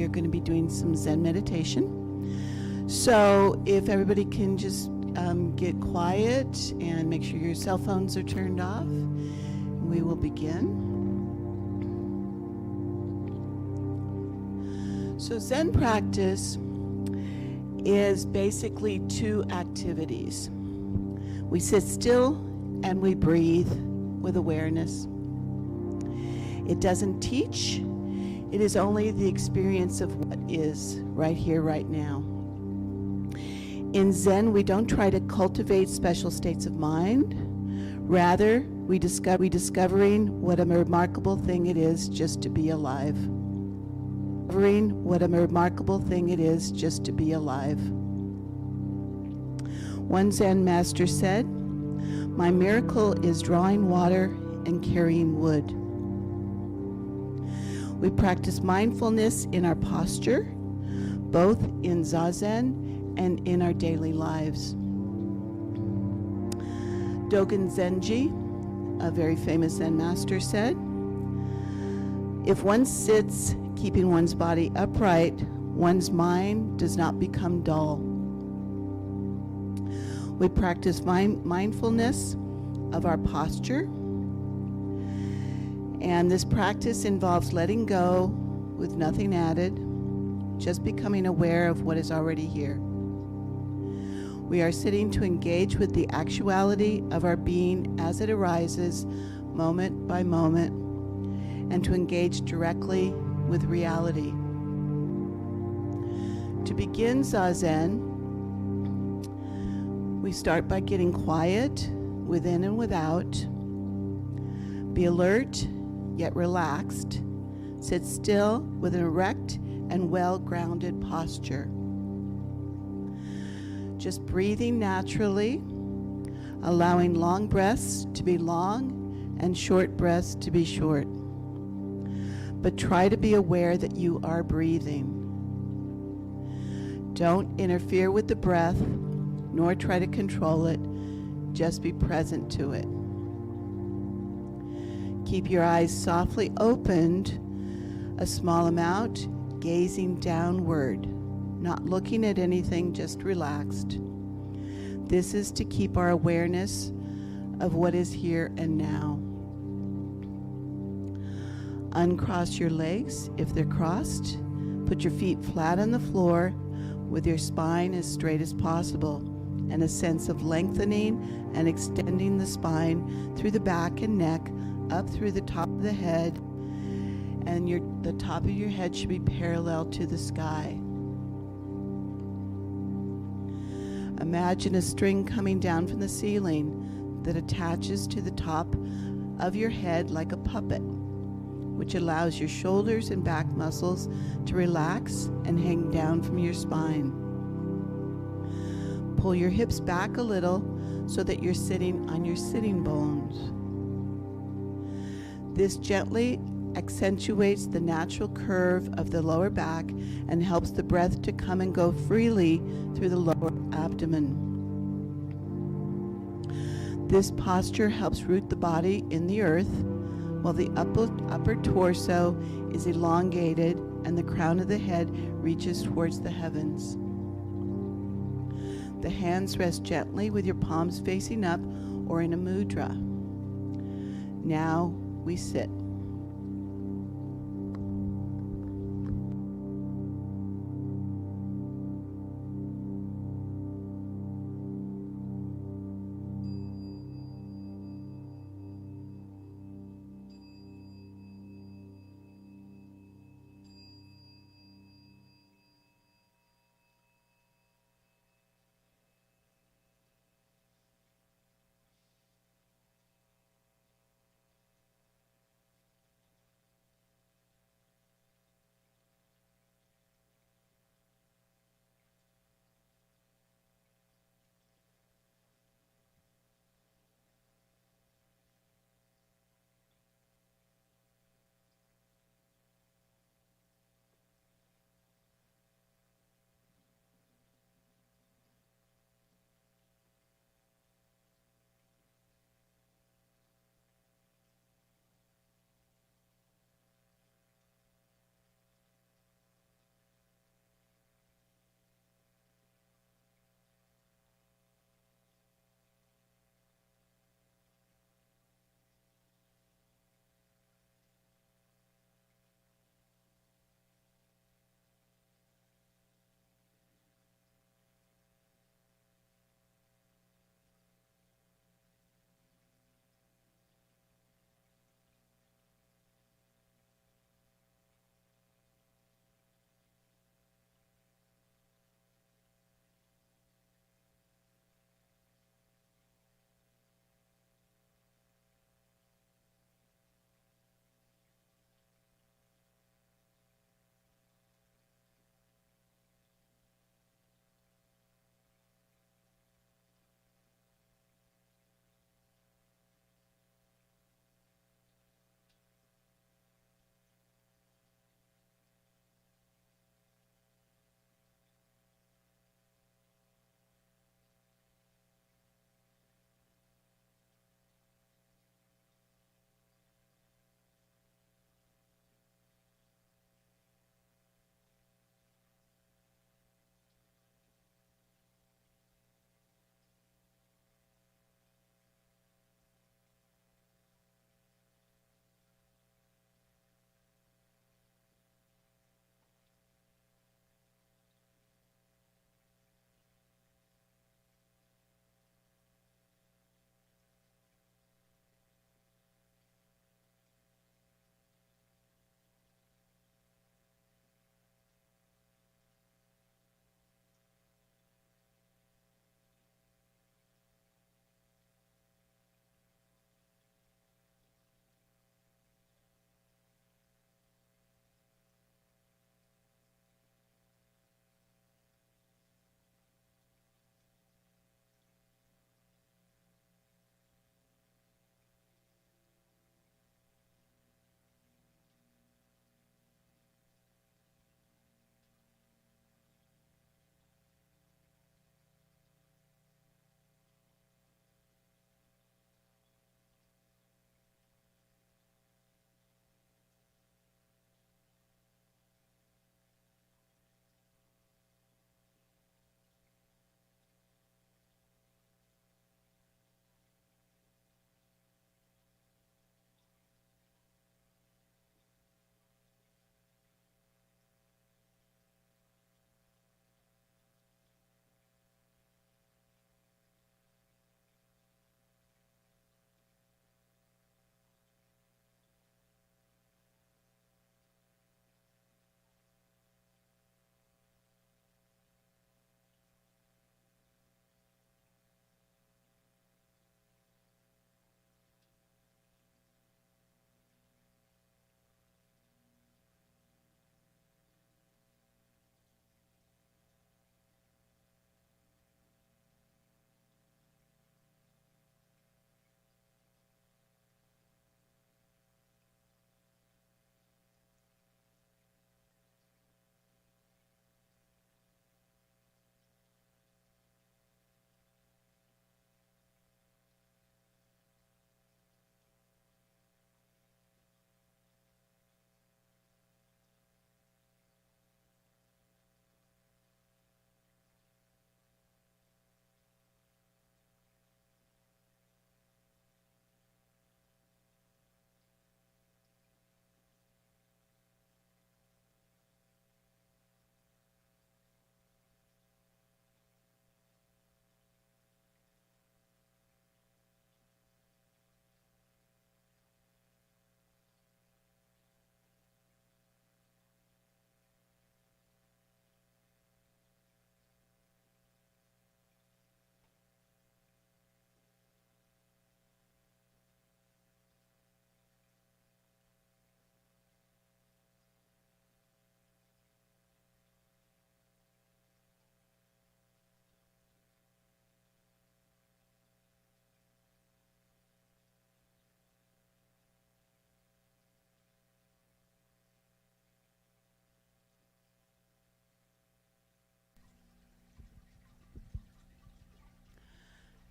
we are going to be doing some Zen meditation. So if everybody can just get quiet and make sure your cell phones are turned off, we will begin. So Zen practice is basically two activities. We sit still and we breathe with awareness. It doesn't teach, it is only the experience of what is right here, right now. In Zen, we don't try to cultivate special states of mind. Rather, we discovering what a remarkable thing it is just to be alive. Discovering what a remarkable thing it is just to be alive. One Zen master said, "My miracle is drawing water and carrying wood." We practice mindfulness in our posture, both in Zazen and in our daily lives. Dogen Zenji, a very famous Zen master, said, "If one sits keeping one's body upright, one's mind does not become dull." We practice mindfulness of our posture, and this practice involves letting go with nothing added, just becoming aware of what is already here. We are sitting to engage with the actuality of our being as it arises, moment by moment, and to engage directly with reality. To begin Zazen, we start by getting quiet within and without. Be alert, yet relaxed. Sit still with an erect and well-grounded posture. Just breathing naturally, allowing long breaths to be long and short breaths to be short. But try to be aware that you are breathing. Don't interfere with the breath, nor try to control it. Just be present to it. Keep your eyes softly opened a small amount, gazing downward, not looking at anything, just relaxed. This is to keep our awareness of what is here and now. Uncross your legs if they're crossed. Put your feet flat on the floor with your spine as straight as possible, and a sense of lengthening and extending the spine through the back and neck, up through the top of the head, and the top of your head should be parallel to the sky. Imagine a string coming down from the ceiling that attaches to the top of your head like a puppet, which allows your shoulders and back muscles to relax and hang down from your spine. Pull your hips back a little so that you're sitting on your sitting bones. This gently accentuates the natural curve of the lower back and helps the breath to come and go freely through the lower abdomen. This posture helps root the body in the earth, while the upper torso is elongated and the crown of the head reaches towards the heavens. The hands rest gently with your palms facing up or in a mudra. Now we sit.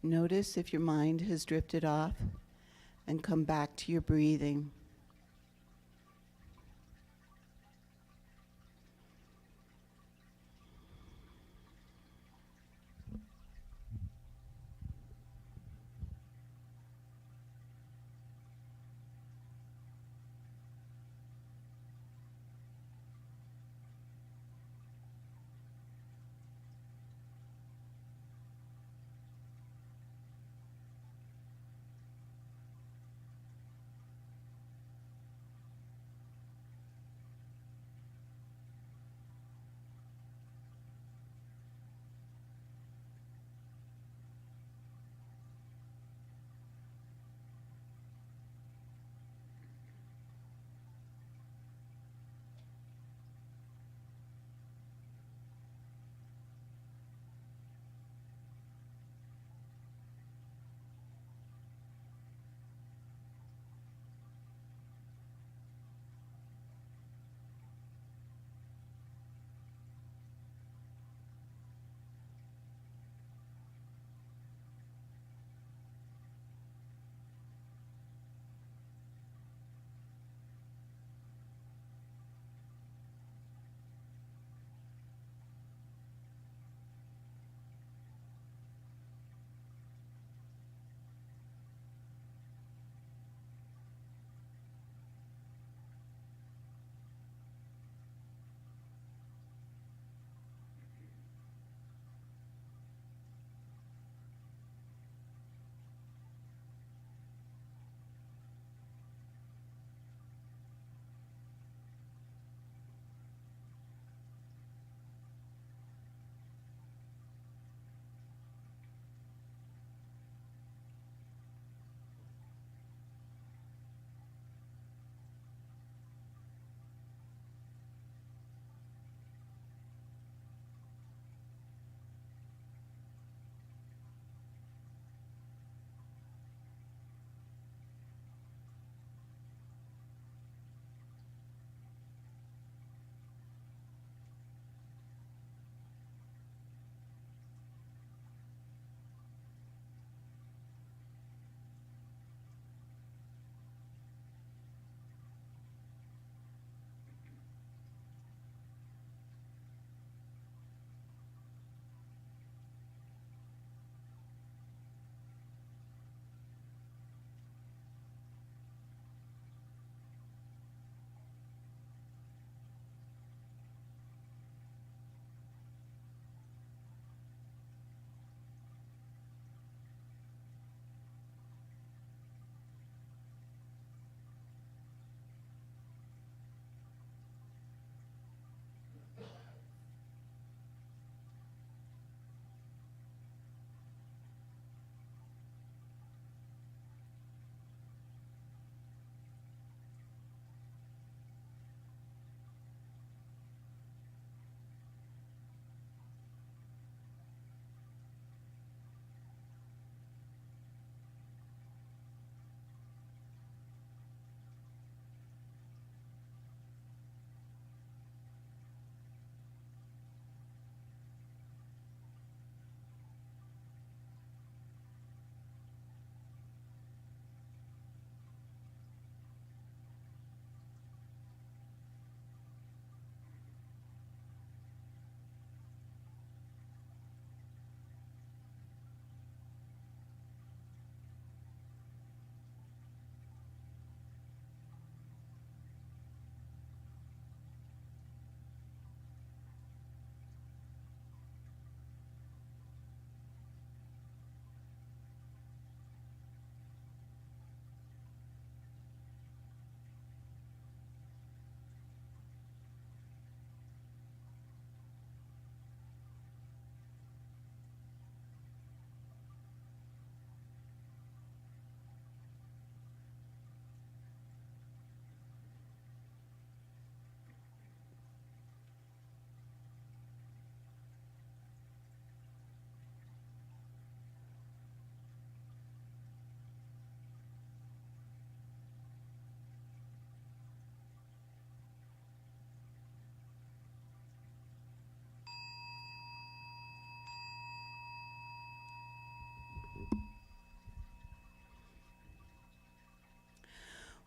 Notice if your mind has drifted off and come back to your breathing.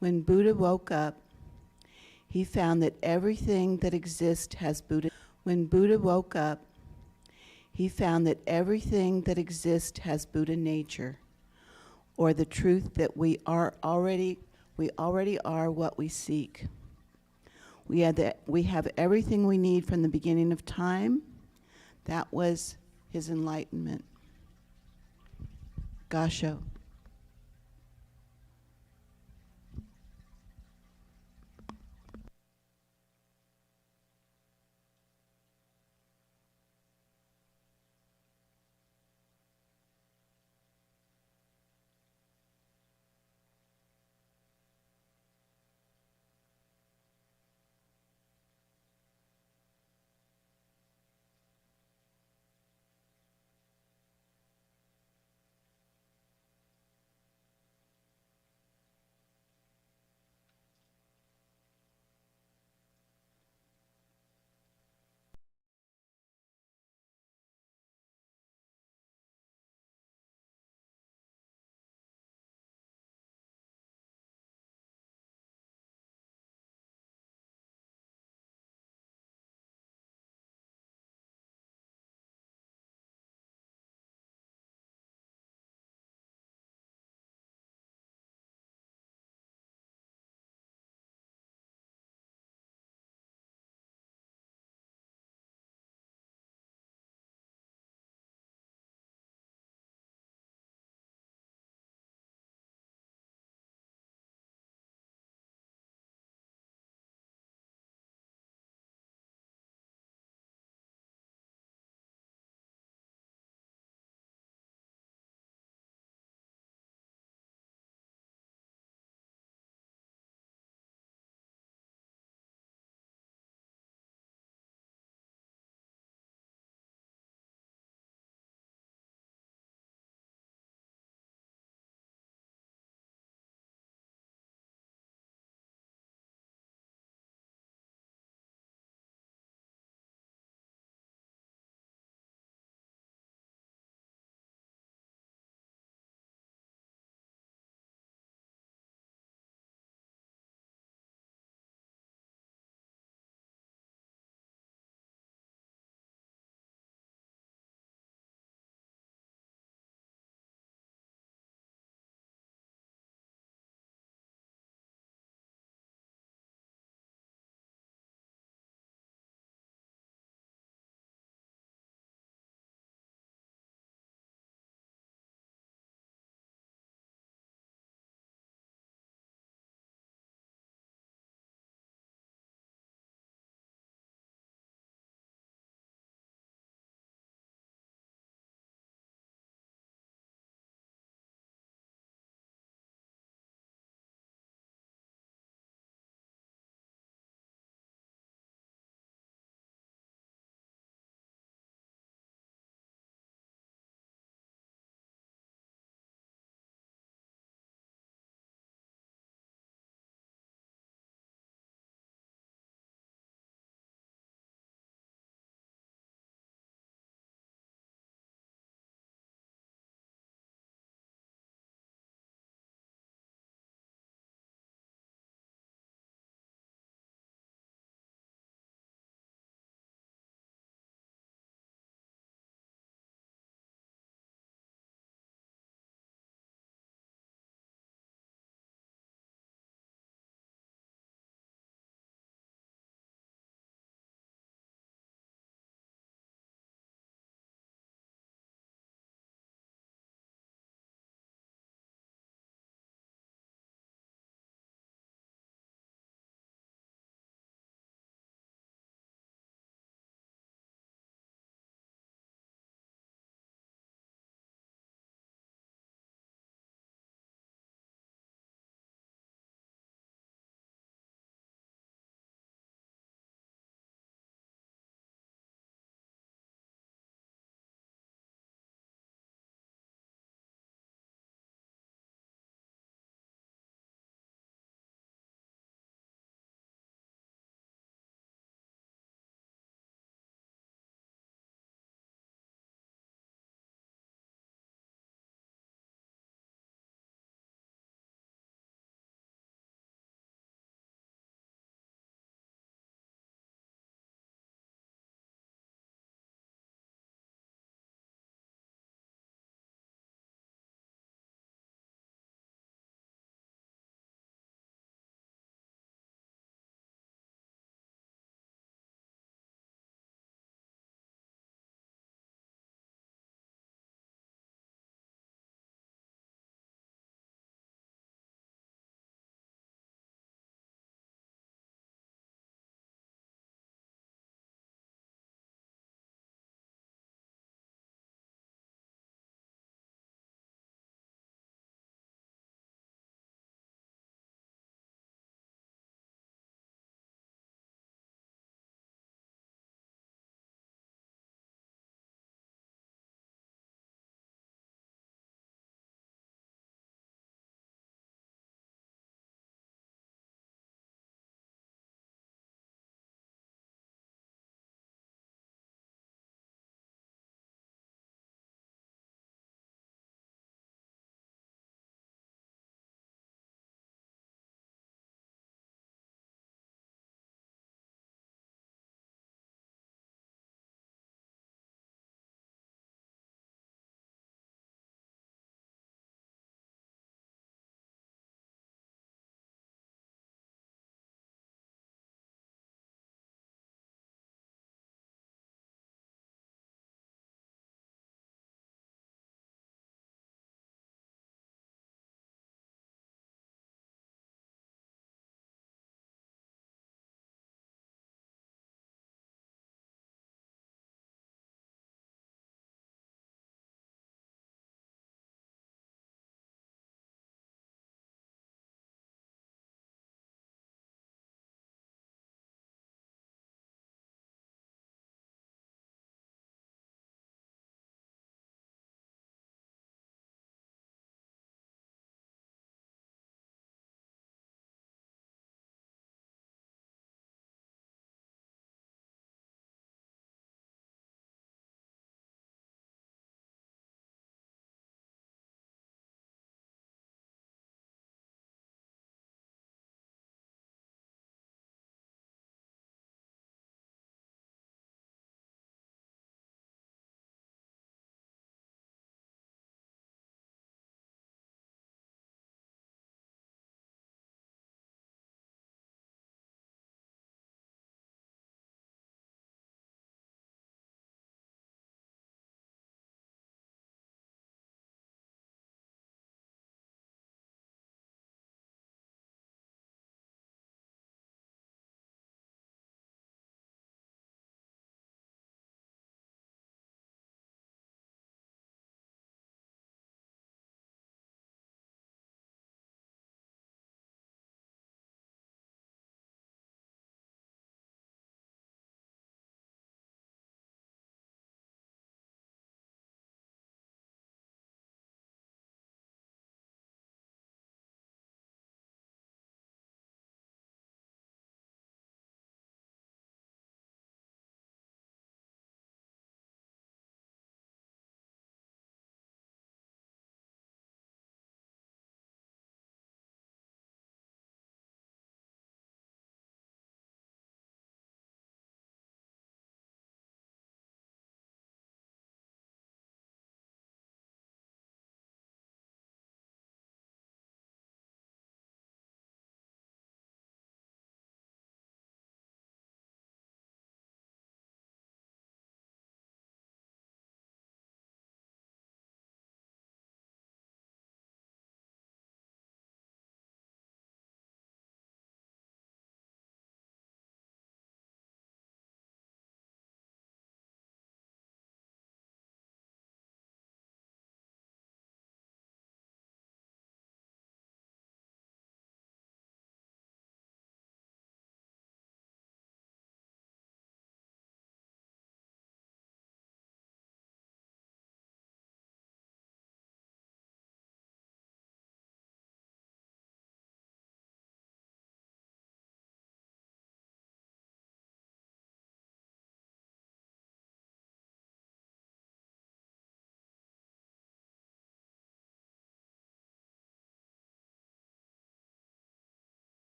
When Buddha woke up, he found that everything that exists has Buddha. When Buddha woke up, he found that everything that exists has Buddha nature, or the truth that we already are what we seek. We have everything we need from the beginning of time. That was his enlightenment. Gasho.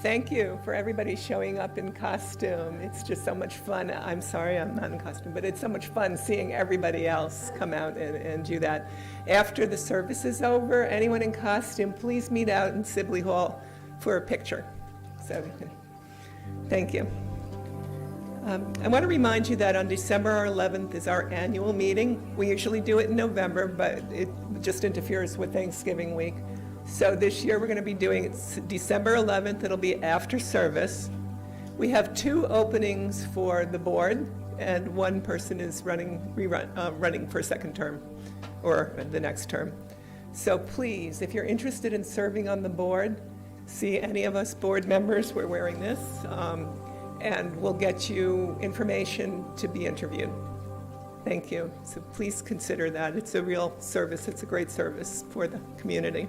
Thank you for everybody showing up in costume. It's just so much fun. I'm sorry I'm not in costume, but it's so much fun seeing everybody else come out and do that. After the service is over, anyone in costume, please meet out in Sibley Hall for a picture. So, thank you. I want to remind you that on December 11th is our annual meeting. We usually do it in November, but it just interferes with Thanksgiving week. So this year we're going to be doing it December 11th. It'll be after service. We have 2 openings for the board, and 1 person is running for a second term or the next term. So please, if you're interested in serving on the board, see any of us board members. We're wearing this, and we'll get you information to be interviewed. Thank you. So please consider that. It's a real service. It's a great service for the community.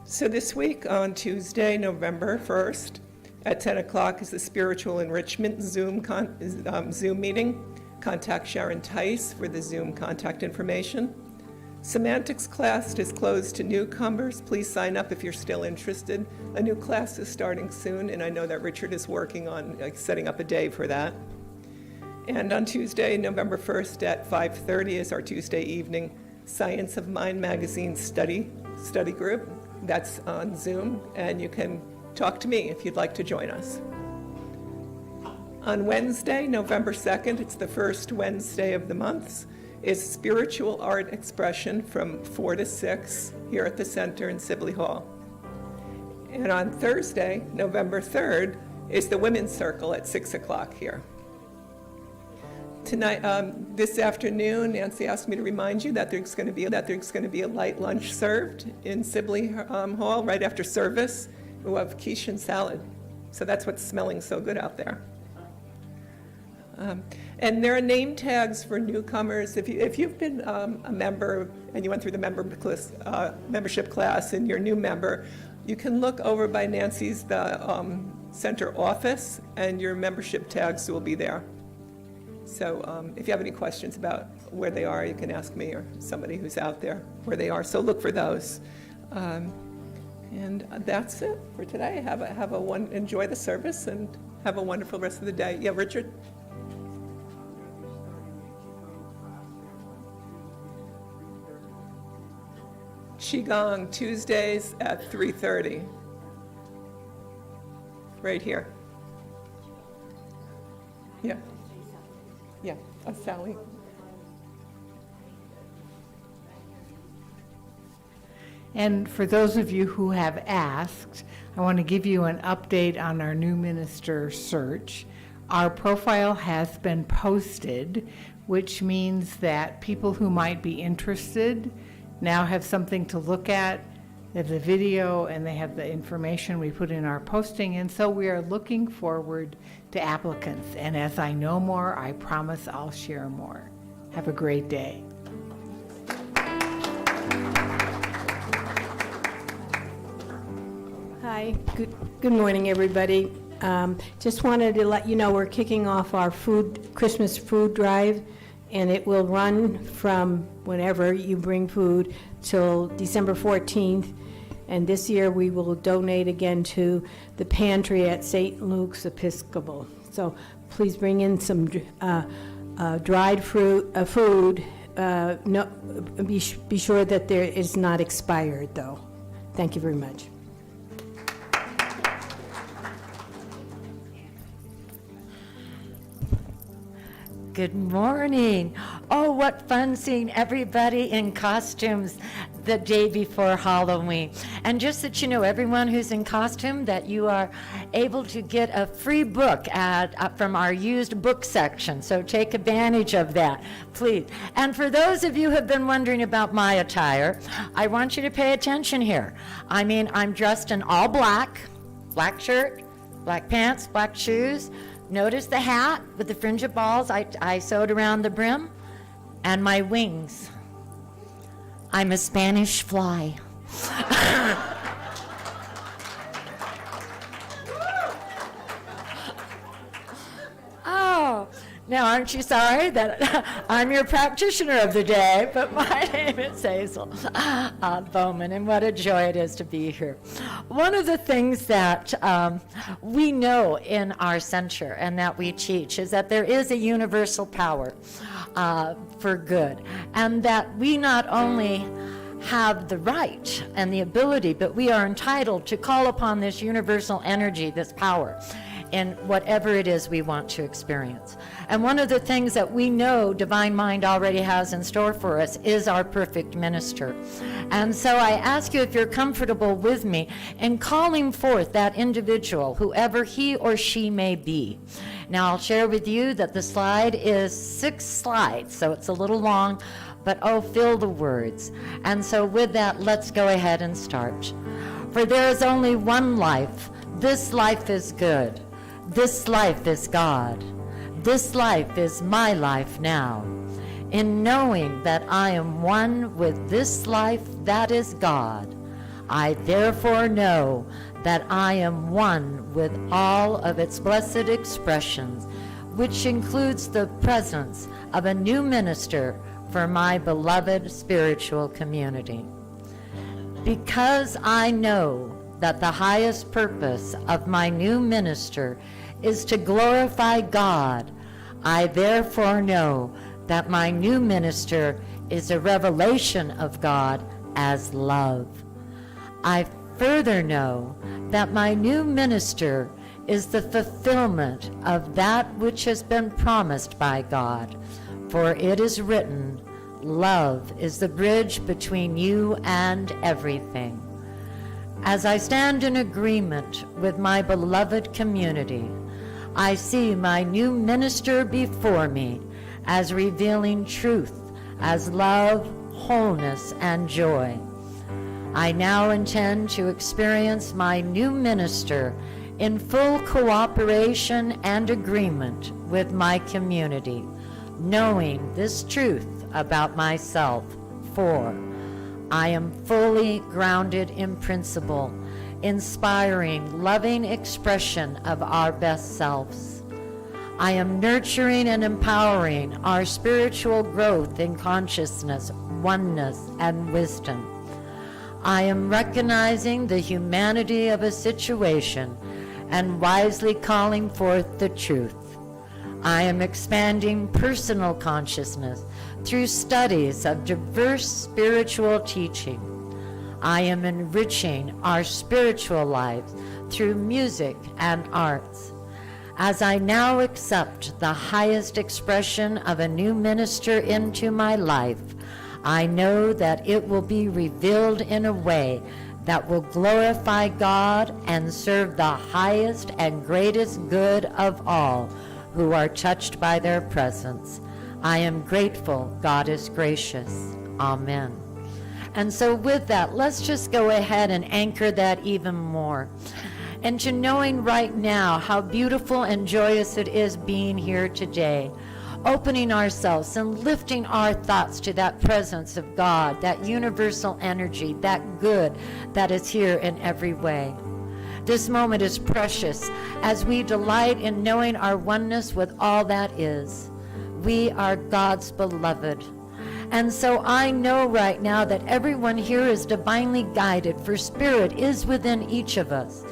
So this week on Tuesday, November 1st, at 10 o'clock is the Spiritual Enrichment Zoom meeting. Contact Sharon Tice for the Zoom contact information. Semantics class is closed to newcomers. Please sign up if you're still interested. A new class is starting soon, and I know that Richard is working on setting up a day for that. And on Tuesday, November 1st at 5:30 is our Tuesday evening Science of Mind magazine study group. That's on Zoom, and you can talk to me if you'd like to join us. On Wednesday, November 2nd, it's the first Wednesday of the month, is Spiritual Art Expression from 4 to 6 here at the center in Sibley Hall. And on Thursday, November 3rd, is the Women's Circle at 6 o'clock here. Tonight, this afternoon, Nancy asked me to remind you that there's going to be a light lunch served in Sibley Hall right after service. We'll have quiche and salad. So that's what's smelling so good out there. And there are name tags for newcomers. If you've been a member and you went through the membership class and you're a new member, you can look over by Nancy's center office, and your membership tags will be there. So if you have any questions about where they are, you can ask me or somebody who's out there where they are. So look for those. And that's it for today. Enjoy the service and have a wonderful rest of the day. Yeah, Richard? Qigong, Tuesdays at 3:30. Right here. Yeah. Yeah, Sally. And for those of you who have asked, I want to give you an update on our new minister search. Our profile has been posted, which means that people who might be interested now have something to look at. They have the video and they have the information we put in our posting, and so we are looking forward to applicants. And as I know more, I promise I'll share more. Have a great day. Hi, good morning, everybody. Just wanted to let you know we're kicking off our Christmas food drive, and it will run from whenever you bring food till December 14th. And this year we will donate again to the pantry at St. Luke's Episcopal. So please bring in some dried food. Be sure that there is not expired, though. Thank you very much. Good morning. Oh, what fun seeing everybody in costumes the day before Halloween. And just that you know, everyone who's in costume, that you are able to get a free book from our used book section. So take advantage of that, please. And for those of you who have been wondering about my attire, I want you to pay attention here. I mean, I'm dressed in all black shirt, black pants, black shoes. Notice the hat with the fringe of balls I sewed around the brim, and my wings. I'm a Spanish fly. Oh, Now, aren't you sorry that I'm your practitioner of the day, but my name is Hazel Bowman, and what a joy it is to be here. One of the things that we know in our center and that we teach is that there is a universal power for good, and that we not only have the right and the ability, but we are entitled to call upon this universal energy, this power, in whatever it is we want to experience. And one of the things that we know Divine Mind already has in store for us is our perfect minister. And so I ask you if you're comfortable with me in calling forth that individual, whoever he or she may be. Now I'll share with you that the slide is 6 slides, so it's a little long, but oh, fill the words. And so with that, let's go ahead and start. For there is only one life. This life is good. This life is God. This life is my life now. In knowing that I am one with this life that is God, I therefore know that I am one with all of its blessed expressions, which includes the presence of a new minister for my beloved spiritual community. Because I know that the highest purpose of my new minister is to glorify God, I therefore know that my new minister is a revelation of God as love. I further know that my new minister is the fulfillment of that which has been promised by God, for it is written, love is the bridge between you and everything. As I stand in agreement with my beloved community, I see my new minister before me as revealing truth, as love, wholeness, and joy. I now intend to experience my new minister in full cooperation and agreement with my community, knowing this truth about myself, for I am fully grounded in principle, inspiring, loving expression of our best selves. I am nurturing and empowering our spiritual growth in consciousness, oneness, and wisdom. I am recognizing the humanity of a situation and wisely calling forth the truth. I am expanding personal consciousness through studies of diverse spiritual teaching. I am enriching our spiritual lives through music and arts. As I now accept the highest expression of a new minister into my life, I know that it will be revealed in a way that will glorify God and serve the highest and greatest good of all who are touched by their presence. I am grateful God is gracious. Amen. And so with that, let's just go ahead and anchor that even more. And to knowing right now how beautiful and joyous it is being here today, opening ourselves and lifting our thoughts to that presence of God, that universal energy, that good that is here in every way. This moment is precious as we delight in knowing our oneness with all that is. We are God's beloved. And so I know right now that everyone here is divinely guided, for Spirit is within each of us.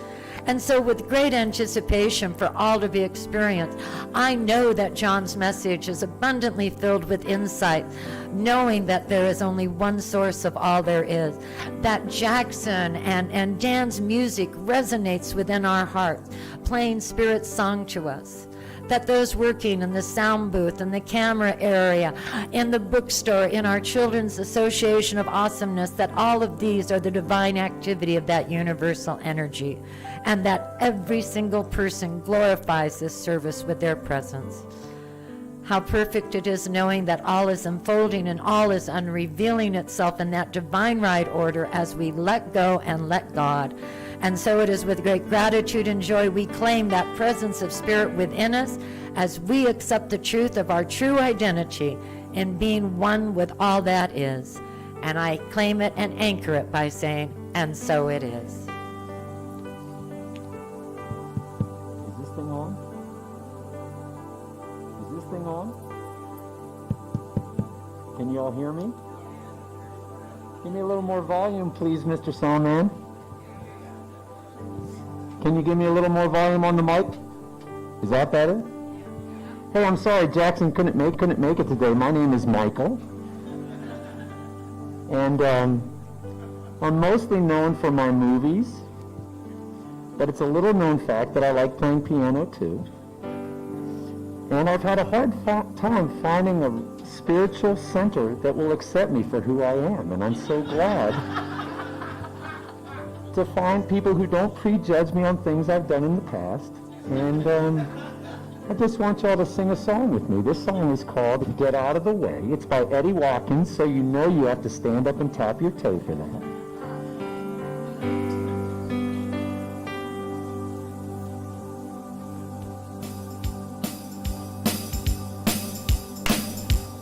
And so with great anticipation for all to be experienced, I know that John's message is abundantly filled with insight, knowing that there is only one source of all there is, that Jackson and Dan's music resonates within our hearts, playing Spirit's song to us, that those working in the sound booth, in the camera area, in the bookstore, in our Children's Association of Awesomeness, that all of these are the divine activity of that universal energy, and that every single person glorifies this service with their presence. How perfect it is knowing that all is unfolding and all is unrevealing itself in that divine right order as we let go and let God. And so it is with great gratitude and joy we claim that presence of Spirit within us as we accept the truth of our true identity in being one with all that is. And I claim it and anchor it by saying, and so it is. Is this thing on? Is this thing on? Can you all hear me? Give me a little more volume, please, Mr. Soundman. Can you give me a little more volume on the mic? Is that better? Hey, I'm sorry, Jackson couldn't make it today. My name is Michael. And I'm mostly known for my movies, but it's a little known fact that I like playing piano too. And I've had a hard time finding a spiritual center that will accept me for who I am, and I'm so glad to find people who don't prejudge me on things I've done in the past. And I just want y'all to sing a song with me. This song is called Get Out of the Way. It's by Eddie Watkins, so you know you have to stand up and tap your toe for that.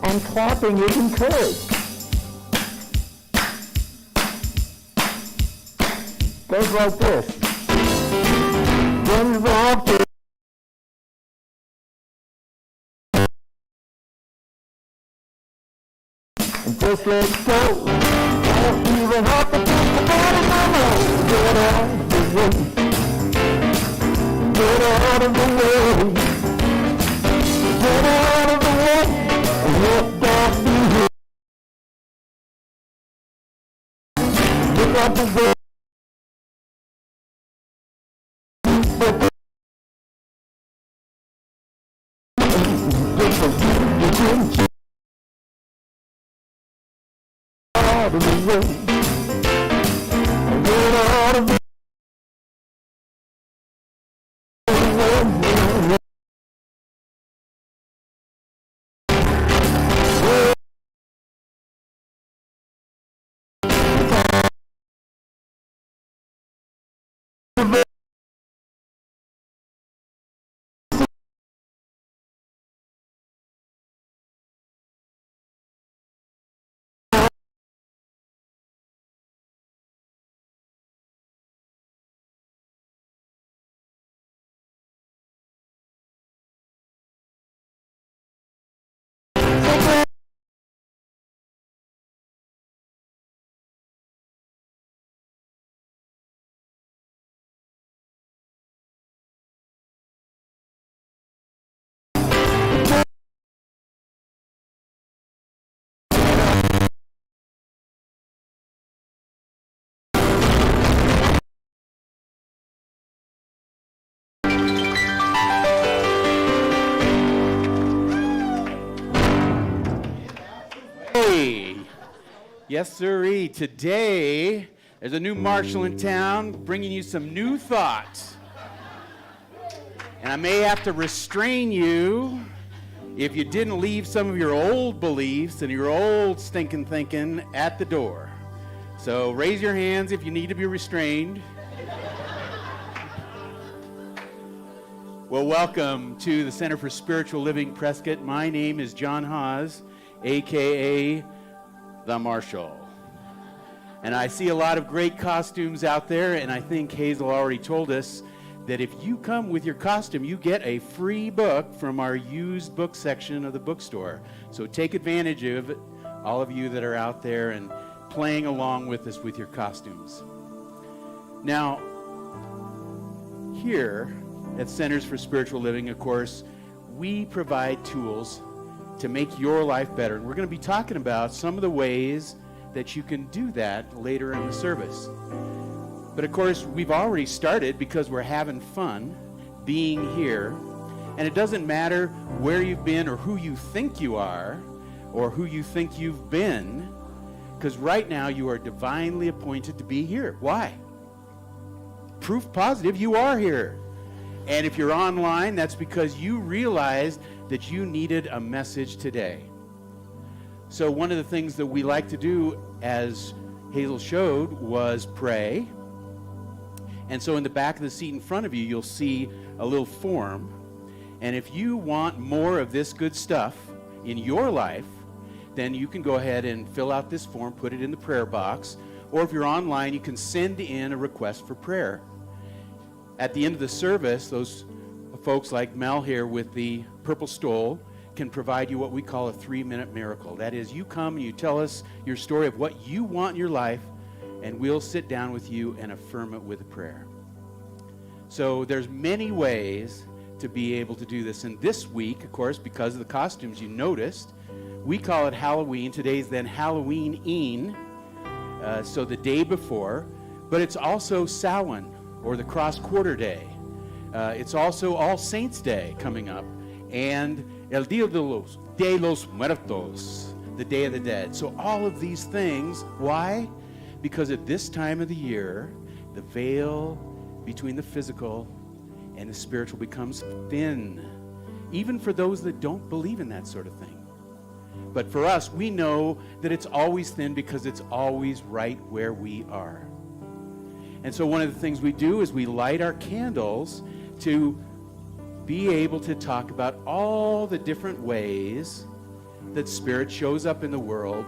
And clapping is encouraged. Goes like this. Get involved. And just let it go. Don't even have to think about it no more. Get out of the way. Get out of the way. Get out of the way. And let God be here. Get out the way. Out of the way. Get out of the way. Yes, sirree. Today, there's a new marshal in town bringing you some new thoughts. And I may have to restrain you if you didn't leave some of your old beliefs and your old stinking thinking at the door. So raise your hands if you need to be restrained. Well, welcome to the Center for Spiritual Living Prescott. My name is John Haas, a.k.a. The Marshal. And I see a lot of great costumes out there, and I think Hazel already told us that if you come with your costume, you get a free book from our used book section of the bookstore. So take advantage of it, all of you that are out there and playing along with us with your costumes. Now, here at Centers for Spiritual Living, of course, we provide tools to make your life better. And we're going to be talking about some of the ways that you can do that later in the service. But of course, we've already started because we're having fun being here. And it doesn't matter where you've been or who you think you are or who you think you've been, because right now you are divinely appointed to be here. Why? Proof positive, you are here. And if you're online, that's because you realized that you needed a message today. So one of the things that we like to do, as Hazel showed, was pray. And so in the back of the seat in front of you, you'll see a little form. And if you want more of this good stuff in your life, then you can go ahead and fill out this form, put it in the prayer box. Or if you're online, you can send in a request for prayer. At the end of the service, those folks like Mel here with the purple stole can provide you what we call a 3-minute miracle. That is, you come and you tell us your story of what you want in your life, and we'll sit down with you and affirm it with a prayer. So there's many ways to be able to do this. And this week, of course, because of the costumes you noticed, we call it Halloween. Today's then Halloween-een, so the day before. But it's also Samhain, or the Cross-Quarter Day. It's also All Saints' Day coming up, and El Día de los Muertos, the Day of the Dead. So all of these things, why? Because at this time of the year, the veil between the physical and the spiritual becomes thin, even for those that don't believe in that sort of thing. But for us, we know that it's always thin because it's always right where we are. And so one of the things we do is we light our candles to be able to talk about all the different ways that spirit shows up in the world.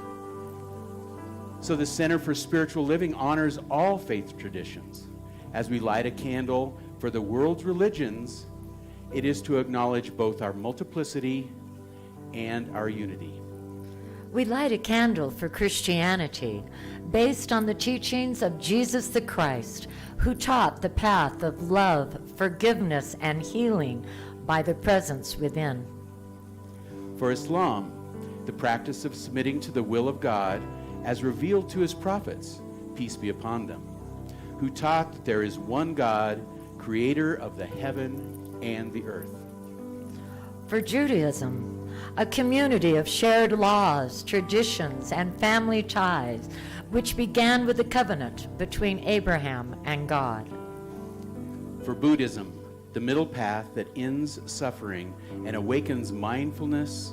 So the Center for Spiritual Living honors all faith traditions. As we light a candle for the world's religions, it is to acknowledge both our multiplicity and our unity. We light a candle for Christianity based on the teachings of Jesus the Christ, who taught the path of love, forgiveness, and healing by the presence within. For Islam, the practice of submitting to the will of God as revealed to his prophets, peace be upon them, who taught that there is one God, creator of the heaven and the earth. For Judaism, a community of shared laws, traditions, and family ties, which began with the covenant between Abraham and God. For Buddhism, the middle path that ends suffering and awakens mindfulness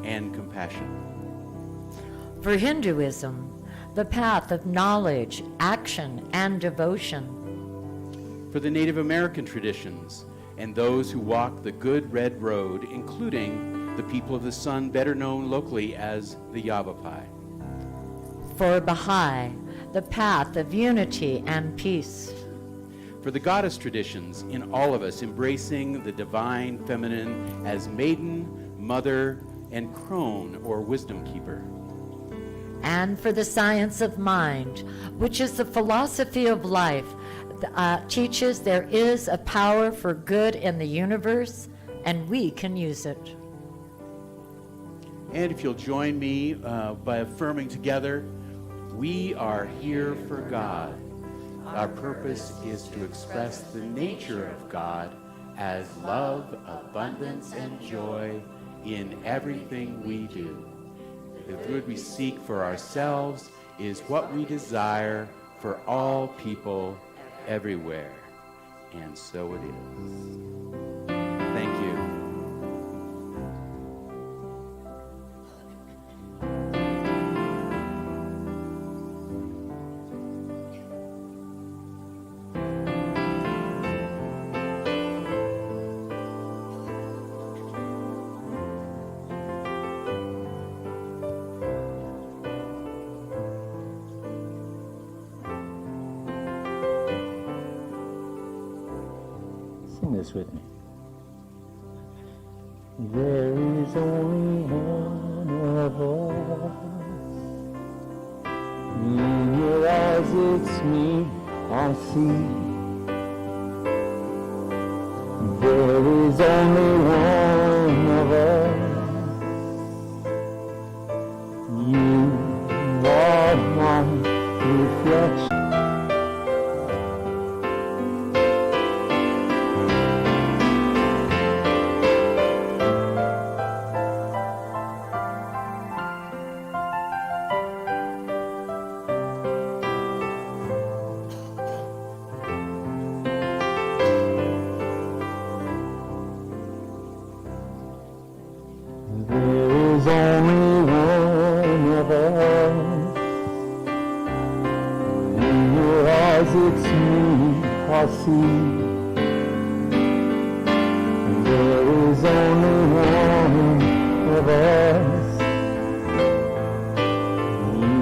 and compassion. For Hinduism, the path of knowledge, action, and devotion. For the Native American traditions and those who walk the good red road, including the people of the sun, better known locally as the Yavapai. For Baha'i, the path of unity and peace. For the goddess traditions in all of us, embracing the divine feminine as maiden, mother, and crone, or wisdom keeper. And for the science of mind, which is the philosophy of life, teaches there is a power for good in the universe, and we can use it. And if you'll join me by affirming together, we are here for God. Our purpose is to express the nature of God as love, abundance, and joy in everything we do. The good we seek for ourselves is what we desire for all people everywhere. And so it is. Thank you. Sing this with me. There is only one of us. In your eyes it's me I see. There is only one of us. You are my reflection. There is only one of us. In your eyes it's me I see. There is only one of us. You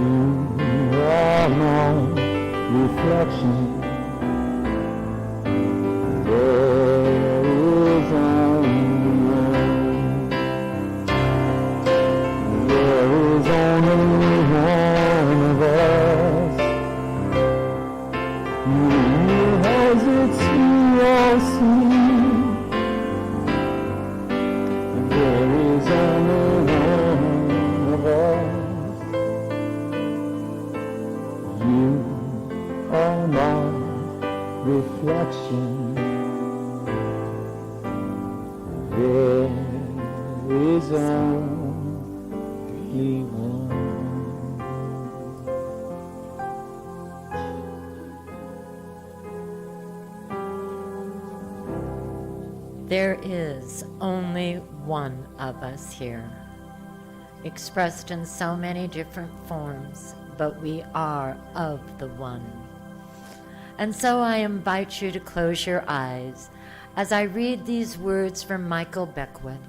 are my reflection. There is only one. reflection. There is only one. There is only one of us here, expressed in so many different forms, but we are of the one. And so I invite you to close your eyes as I read these words from Michael Beckwith.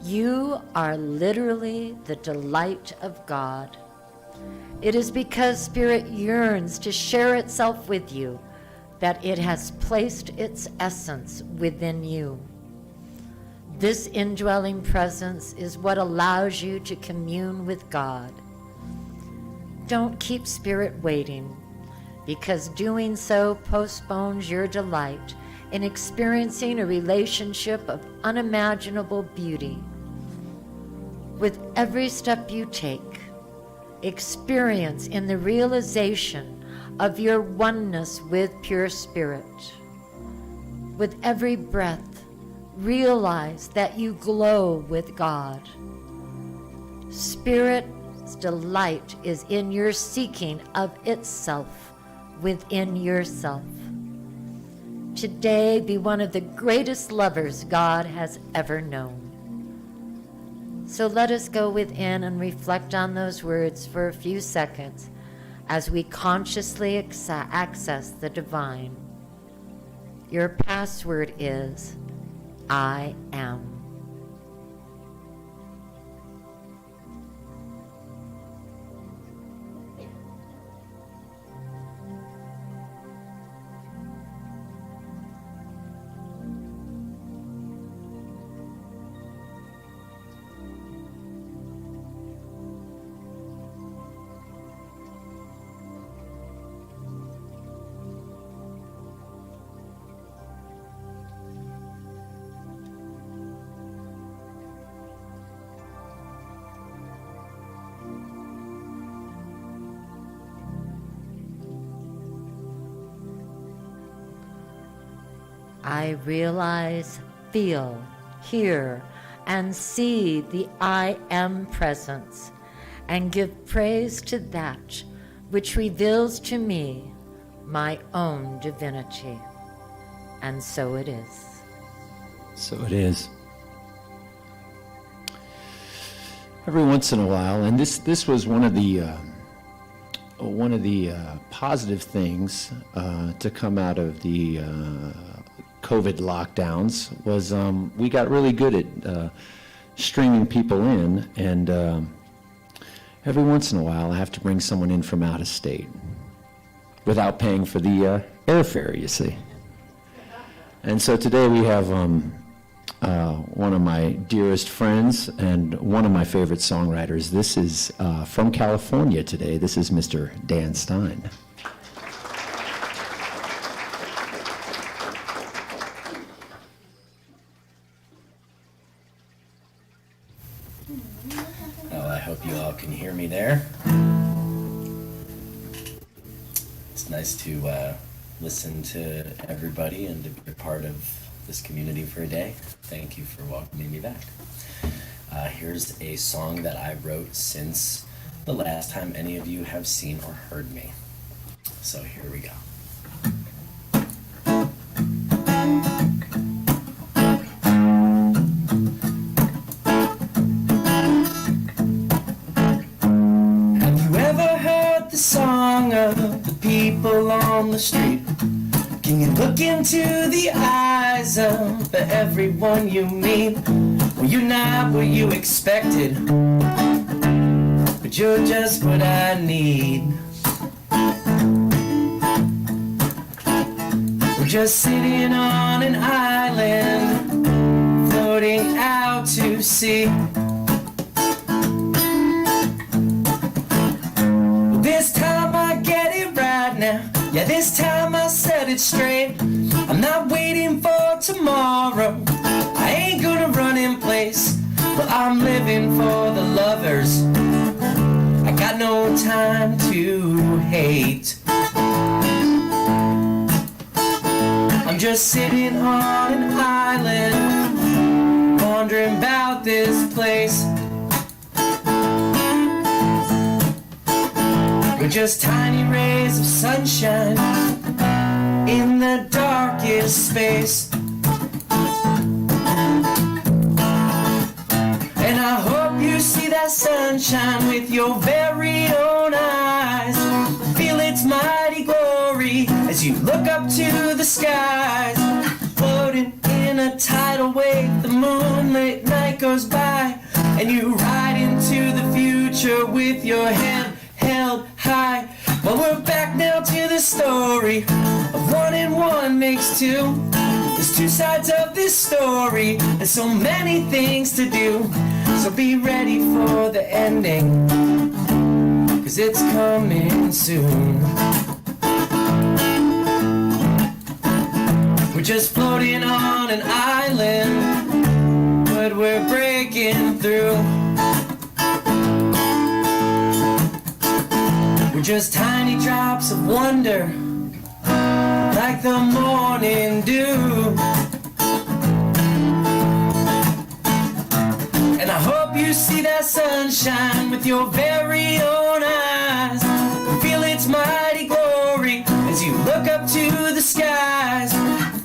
You are literally the delight of God. It is because Spirit yearns to share itself with you that it has placed its essence within you. This indwelling presence is what allows you to commune with God. Don't keep Spirit waiting, because doing so postpones your delight in experiencing a relationship of unimaginable beauty. With every step you take, experience in the realization of your oneness with pure Spirit. With every breath, realize that you glow with God. Spirit's delight is in your seeking of itself within yourself. Today, be one of the greatest lovers God has ever known. So let us go within and reflect on those words for a few seconds as we consciously access the divine. Your password is, I am. I realize, feel, hear, and see the I am presence, and give praise to that which reveals to me my own divinity. And so it is. So it is. Every once in a while, and this was one of the positive things to come out of the COVID lockdowns was we got really good at streaming people in, and every once in a while I have to bring someone in from out of state without paying for the airfare, you see. And so today we have one of my dearest friends and one of my favorite songwriters. This is from California today. This is Mr. Dan Stein. Well, I hope you all can hear me there. It's nice to listen to everybody and to be a part of this community for a day. Thank you for welcoming me back. Here's a song that I wrote since the last time any of you have seen or heard me. So here we go. Have you ever heard the song of the people on the street? Can you look into the eyes of everyone you meet? Well, you're not what you expected, but you're just what I need. We're just sitting on an island, floating out to sea. Well, this time I get it right now. Yeah, this time I said it straight. I'm not waiting for tomorrow. I ain't gonna run in place. Well, I'm living for the lovers. I got no time to hate. I'm just sitting on an island, wondering about this place. With just tiny rays of sunshine in the darkest space. And I hope you see that sunshine with your very own eyes. Feel its mighty glory as you look up to the skies. Floating in a tidal wave, the moonlit night goes by, and you ride into the future with your head held high. Well, we're back now to the story of 1 and 1 makes 2. There's 2 sides of this story and so many things to do. So be ready for the ending, 'cause it's coming soon. We're just floating on an island, but we're breaking through. We're just tiny drops of wonder, like the morning dew. And I hope you see that sunshine with your very own eyes. Feel its mighty glory as you look up to the skies.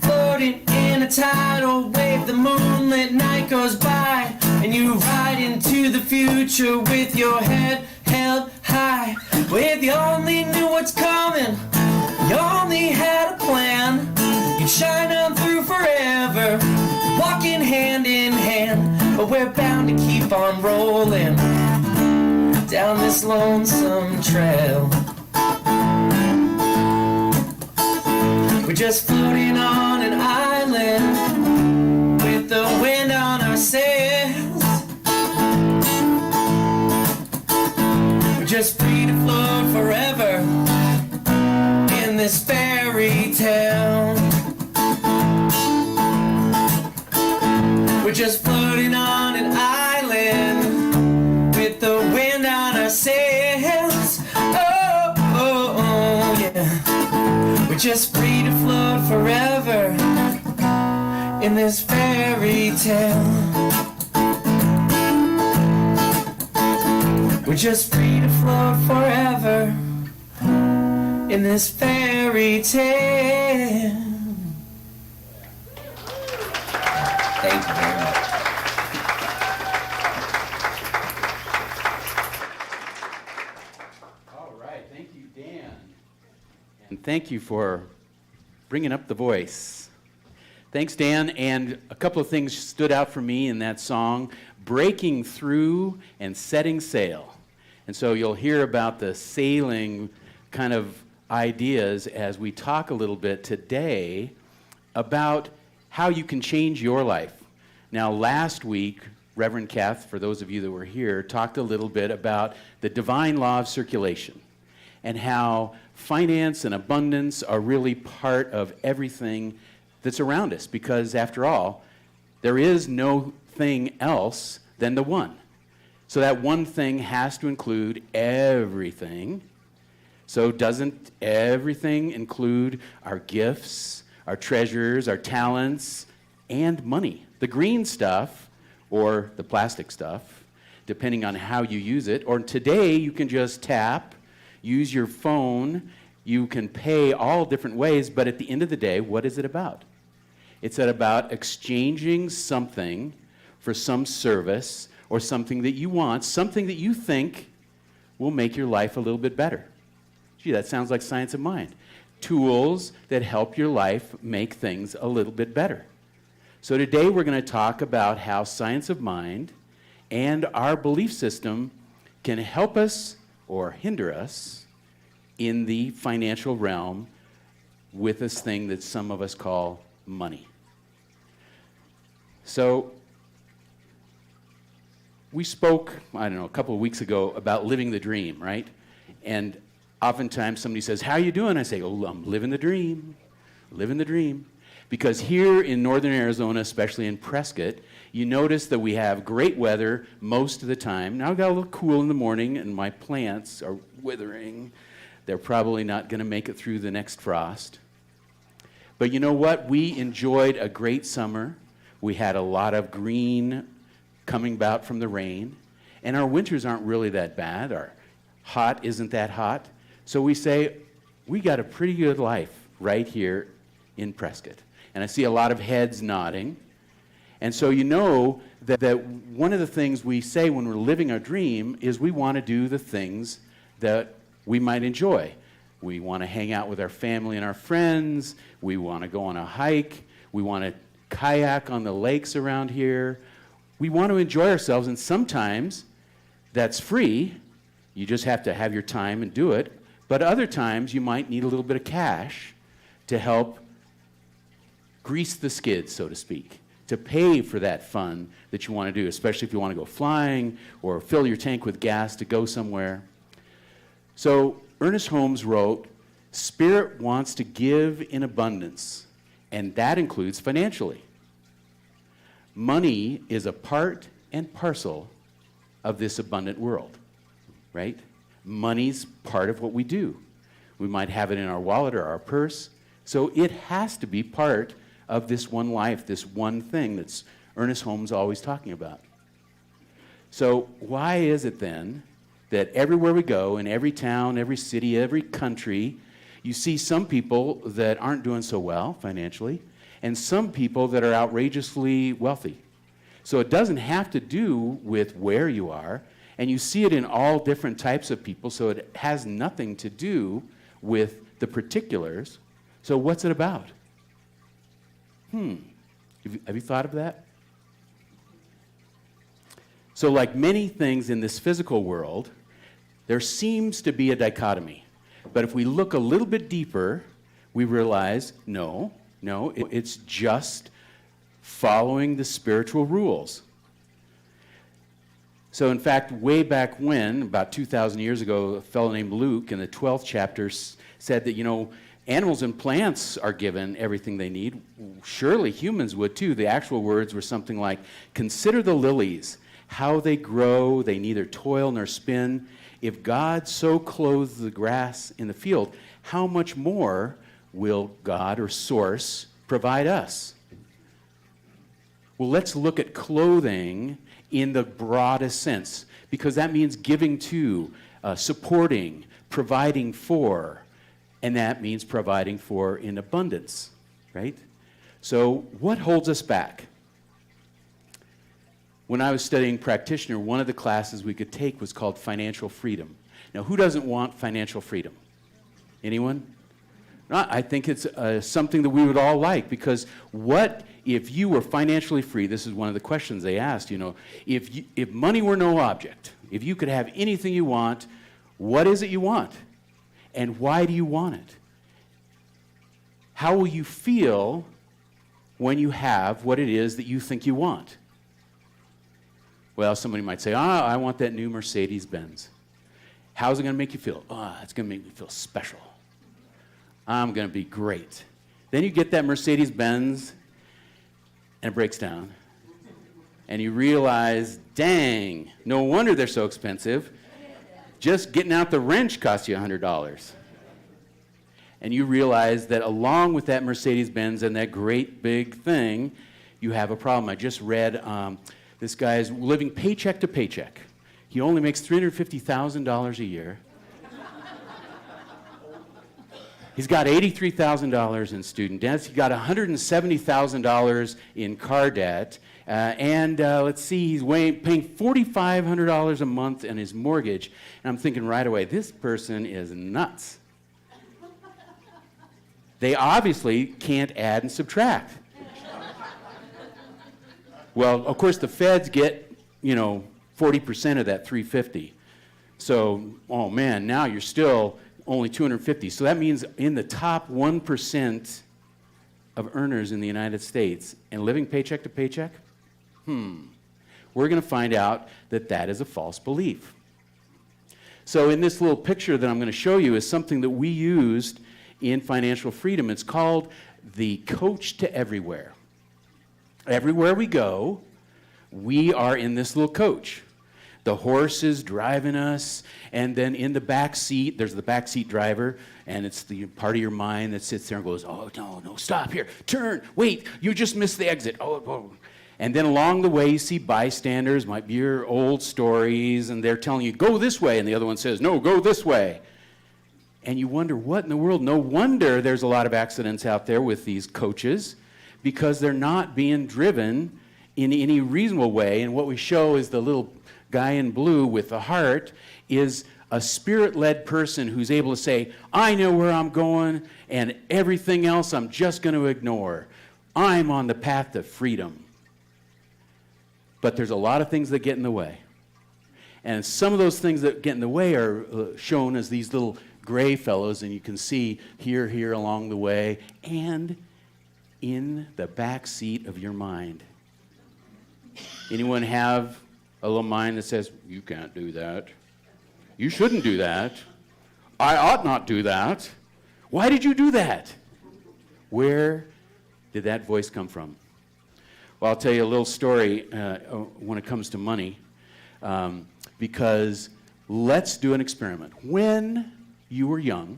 Floating in a tidal wave, the moonlit night goes by, and you ride into the future with your head held high. Well, if you only knew what's coming, you only had a plan, you'd shine on through forever, walking hand in hand. But we're bound to keep on rolling down this lonesome trail. We're just floating on an island with the wind on our sails. We're just free to float forever in this fairy tale. We're just floating on an island with the wind on our sails. Oh, oh, oh, yeah. We're just free to float forever in this fairy tale. We're just free to float forever in this fairy tale. Thank you very much. All right, thank you, Dan. And thank you for bringing up the voice. Thanks, Dan. And a couple of things stood out for me in that song, breaking through and setting sail. And so you'll hear about the sailing kind of ideas as we talk a little bit today about how you can change your life. Now, last week, Reverend Kath, for those of you that were here, talked a little bit about the divine law of circulation and how finance and abundance are really part of everything that's around us, because after all, there is no thing else than the one. So that one thing has to include everything. So doesn't everything include our gifts, our treasures, our talents, and money? The green stuff, or the plastic stuff, depending on how you use it. Or today, you can just tap, use your phone, you can pay all different ways, but at the end of the day, what is it about? It's about exchanging something for some service or something that you want, something that you think will make your life a little bit better. Gee, that sounds like science of mind. Tools that help your life make things a little bit better. So today we're going to talk about how science of mind and our belief system can help us or hinder us in the financial realm with this thing that some of us call money. So we spoke, I don't know, a couple of weeks ago about living the dream, right? And oftentimes somebody says, "How you doing?" I say, "Oh, I'm living the dream, living the dream." Because here in northern Arizona, especially in Prescott, you notice that we have great weather most of the time. Now it got a little cool in the morning and my plants are withering. They're probably not going to make it through the next frost. But you know what? We enjoyed a great summer. We had a lot of green coming about from the rain. And our winters aren't really that bad. Our hot isn't that hot. So we say, we got a pretty good life right here in Prescott. And I see a lot of heads nodding. And so you know that one of the things we say when we're living our dream is we want to do the things that we might enjoy. We want to hang out with our family and our friends. We want to go on a hike. We want to kayak on the lakes around here. We want to enjoy ourselves, and sometimes that's free. You just have to have your time and do it. But other times you might need a little bit of cash to help grease the skids, so to speak, to pay for that fun that you want to do, especially if you want to go flying or fill your tank with gas to go somewhere. So Ernest Holmes wrote, "Spirit wants to give in abundance, and that includes financially. Money is a part and parcel of this abundant world," right? Money's part of what we do. We might have it in our wallet or our purse, so it has to be part of this one life, this one thing that's Ernest Holmes always talking about. So why is it then that everywhere we go, in every town, every city, every country, you see some people that aren't doing so well financially, and some people that are outrageously wealthy? So it doesn't have to do with where you are, and you see it in all different types of people, so it has nothing to do with the particulars. So what's it about? Have you thought of that? So like many things in this physical world, there seems to be a dichotomy. But if we look a little bit deeper, we realize, no, it's just following the spiritual rules. So in fact, way back when, about 2,000 years ago, a fellow named Luke in the 12th chapter said that, animals and plants are given everything they need. Surely humans would too. The actual words were something like, "Consider the lilies, how they grow, they neither toil nor spin. If God so clothes the grass in the field, how much more will God or Source provide us?" Well, let's look at clothing in the broadest sense, because that means giving to, supporting, providing for, and that means providing for in abundance, right? So what holds us back? When I was studying practitioner, one of the classes we could take was called financial freedom. Now, who doesn't want financial freedom? Anyone? No, I think it's something that we would all like, because what if you were financially free? This is one of the questions they asked, if money were no object, if you could have anything you want, what is it you want? And why do you want it? How will you feel when you have what it is that you think you want? Well, somebody might say, I want that new Mercedes-Benz. How's it going to make you feel? It's going to make me feel special. I'm going to be great. Then you get that Mercedes-Benz, and it breaks down. And you realize, dang, no wonder they're so expensive. Just getting out the wrench costs you $100. And you realize that along with that Mercedes-Benz and that great big thing, you have a problem. I just read this guy's living paycheck to paycheck. He only makes $350,000 a year. He's got $83,000 in student debts. He got $170,000 in car debt. Let's see, he's paying $4,500 a month in his mortgage. And I'm thinking right away, this person is nuts. They obviously can't add and subtract. Well, of course, the feds get, 40% of that 350. So, oh man, now you're still only 250. So that means in the top 1% of earners in the United States and living paycheck to paycheck, we're going to find out that that is a false belief. So in this little picture that I'm going to show you is something that we used in financial freedom. It's called the Coach to Everywhere. Everywhere we go, we are in this little coach. the horse is driving us, and then in the back seat, there's the back seat driver, and it's the part of your mind that sits there and goes, oh, no, stop here, turn, wait, you just missed the exit. Oh. And then along the way, you see bystanders, might be your old stories, and they're telling you, go this way, and the other one says, no, go this way. And you wonder, what in the world? No wonder there's a lot of accidents out there with these coaches, because they're not being driven in any reasonable way. And what we show is the little guy in blue with the heart is a spirit-led person who's able to say, I know where I'm going, and everything else I'm just going to ignore. I'm on the path to freedom. But there's a lot of things that get in the way. And some of those things that get in the way are shown as these little gray fellows, and you can see here along the way, and in the back seat of your mind. Anyone have a little mind that says, you can't do that? You shouldn't do that. I ought not do that. Why did you do that? Where did that voice come from? Well, I'll tell you a little story when it comes to money, because let's do an experiment. When you were young,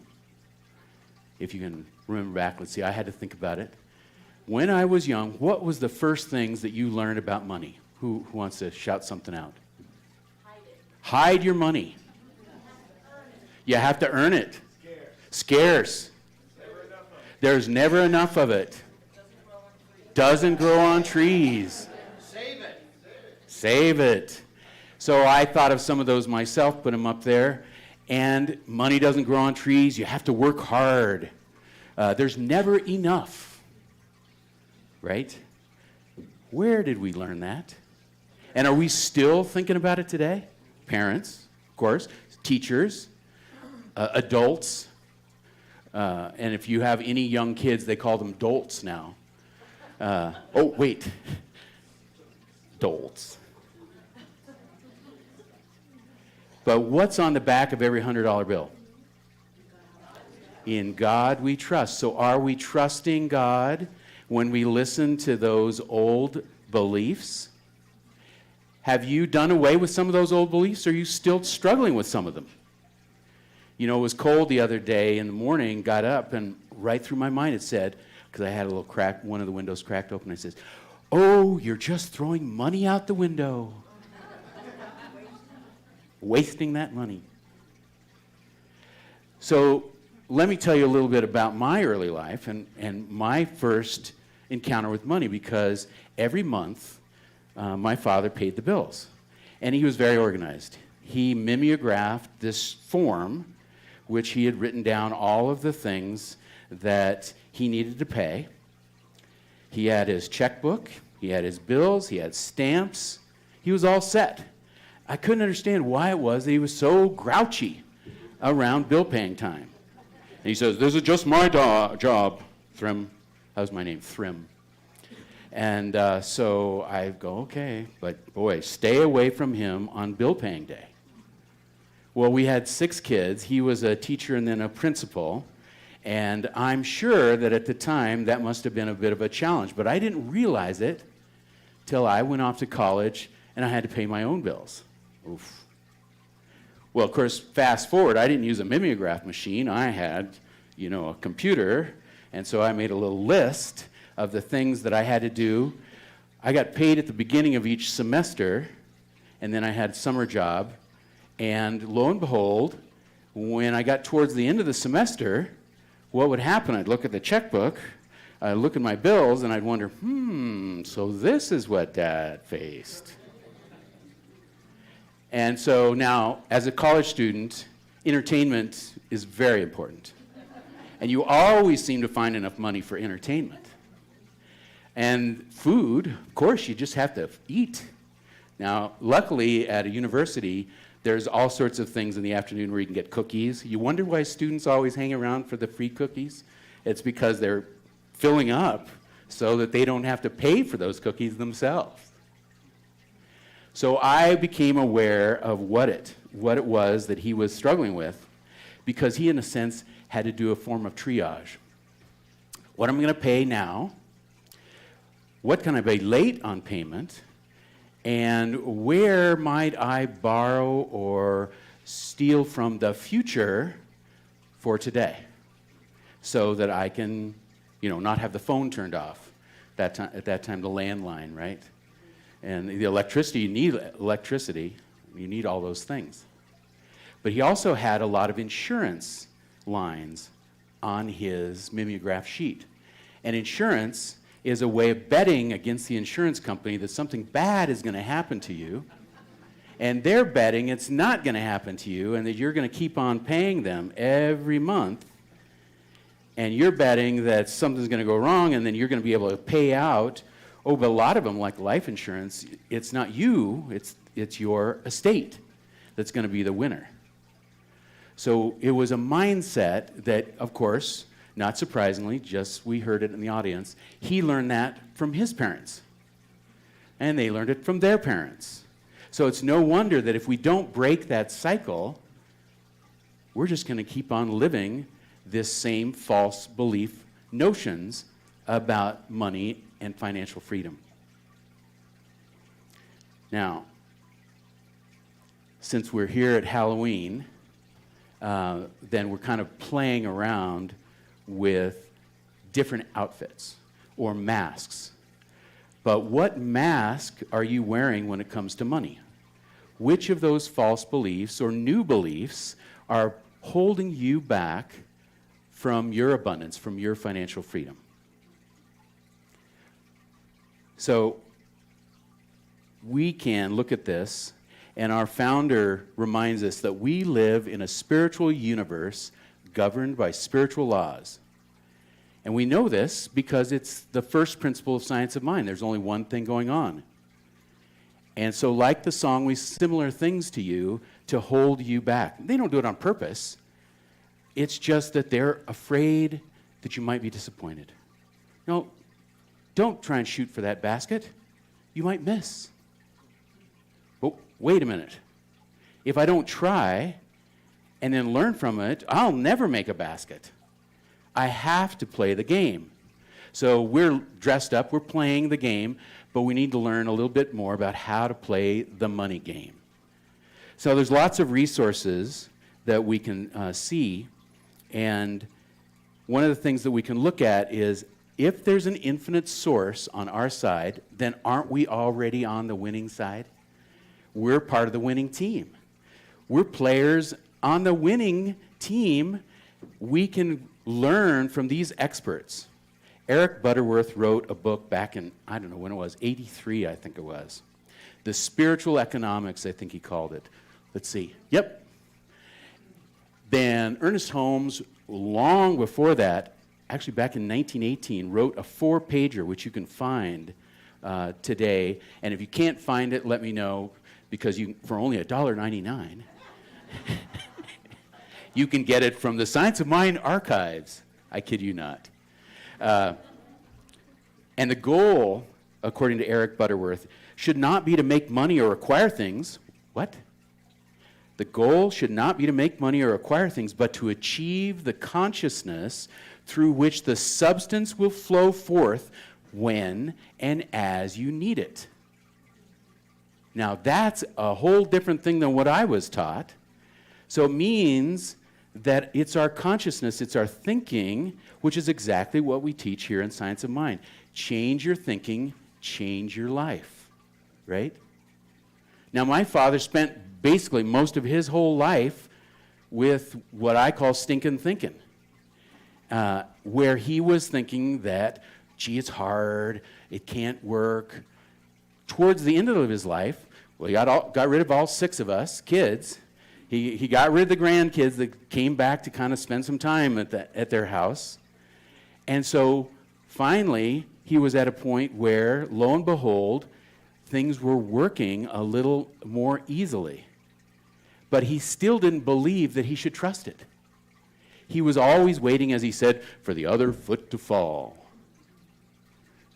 if you can remember back, let's see, I had to think about it. When I was young, what was the first things that you learned about money? Who wants to shout something out? Hide it. Hide your money. You have to earn it. Scarce. There's never enough of it. Doesn't grow on trees. Save it. So I thought of some of those myself, put them up there. And money doesn't grow on trees. You have to work hard. There's never enough. Right? Where did we learn that? And are we still thinking about it today? Parents, of course, teachers, adults. And if you have any young kids, they call them dolts now. Dolts. But what's on the back of every $100 bill? In God we trust. So are we trusting God when we listen to those old beliefs? Have you done away with some of those old beliefs, or are you still struggling with some of them? You know, it was cold the other day in the morning, got up, and right through my mind it said, because I had a little crack, one of the windows cracked open, it says, oh, you're just throwing money out the window. Wasting that money. So let me tell you a little bit about my early life and my first encounter with money, because every month my father paid the bills, and he was very organized. He mimeographed this form which he had written down all of the things that he needed to pay. He had his checkbook, he had his bills, he had stamps. He was all set. I couldn't understand why it was that he was so grouchy around bill paying time. And he says, this is just my job, Thrym. That was my name, Thrym. And so I go, okay, but boy, stay away from him on bill paying day. Well, we had 6 kids. He was a teacher and then a principal. And I'm sure that at the time that must have been a bit of a challenge, but I didn't realize it till I went off to college and I had to pay my own bills. Oof. Well, of course, fast forward, I didn't use a mimeograph machine. I had, a computer, and so I made a little list of the things that I had to do. I got paid at the beginning of each semester, and then I had a summer job, and lo and behold, when I got towards the end of the semester, what would happen? I'd look at the checkbook, I'd look at my bills, and I'd wonder, so this is what Dad faced. And so now, as a college student, entertainment is very important. And you always seem to find enough money for entertainment. And food, of course, you just have to eat. Now, luckily, at a university, there's all sorts of things in the afternoon where you can get cookies. You wonder why students always hang around for the free cookies? It's because they're filling up so that they don't have to pay for those cookies themselves. So I became aware of what it was that he was struggling with, because he, in a sense, had to do a form of triage. What am I going to pay now? What can I pay late on payment? And where might I borrow or steal from the future for today so that I can, not have the phone turned off at that time, the landline, right? And the electricity, you need electricity, you need all those things. But he also had a lot of insurance lines on his mimeograph sheet. And insurance is a way of betting against the insurance company that something bad is going to happen to you. And they're betting it's not going to happen to you and that you're going to keep on paying them every month. And you're betting that something's going to go wrong and then you're going to be able to pay out. Oh, but a lot of them, like life insurance, it's not you, it's your estate that's going to be the winner. So it was a mindset that, of course, not surprisingly, just we heard it in the audience, he learned that from his parents. And they learned it from their parents. So it's no wonder that if we don't break that cycle, we're just going to keep on living this same false belief notions about money and financial freedom. Now, since we're here at Halloween, then we're kind of playing around with different outfits or masks. But what mask are you wearing when it comes to money? Which of those false beliefs or new beliefs are holding you back from your abundance, from your financial freedom? So we can look at this, and our founder reminds us that we live in a spiritual universe governed by spiritual laws. And we know this because it's the first principle of science of mind. There's only one thing going on. And so like the song, we similar things to you to hold you back. They don't do it on purpose. It's just that they're afraid that you might be disappointed. No, don't try and shoot for that basket. You might miss. But wait a minute. If I don't try and then learn from it, I'll never make a basket. I have to play the game. So we're dressed up, we're playing the game, but we need to learn a little bit more about how to play the money game. So there's lots of resources that we can see, and one of the things that we can look at is if there's an infinite source on our side, then aren't we already on the winning side? We're part of the winning team. We're players on the winning team. We can learn from these experts. Eric Butterworth wrote a book back in, I don't know when it was, 83, I think it was. The Spiritual Economics, I think he called it. Let's see. Yep. Then Ernest Holmes, long before that, actually back in 1918, wrote a 4-pager, which you can find today. And if you can't find it, let me know, because you, for only $1.99, you can get it from the Science of Mind archives. I kid you not. And the goal, according to Eric Butterworth, should not be to make money or acquire things. What? The goal should not be to make money or acquire things, but to achieve the consciousness through which the substance will flow forth when and as you need it. Now, that's a whole different thing than what I was taught. So it means that it's our consciousness, it's our thinking, which is exactly what we teach here in Science of Mind. Change your thinking, change your life, right? Now, my father spent basically most of his whole life with what I call stinking thinking, where he was thinking that, gee, it's hard, it can't work. Towards the end of his life, well, he got rid of all 6 of us kids. He got rid of the grandkids that came back to kind of spend some time at their house. And so finally, he was at a point where, lo and behold, things were working a little more easily. But he still didn't believe that he should trust it. He was always waiting, as he said, for the other foot to fall.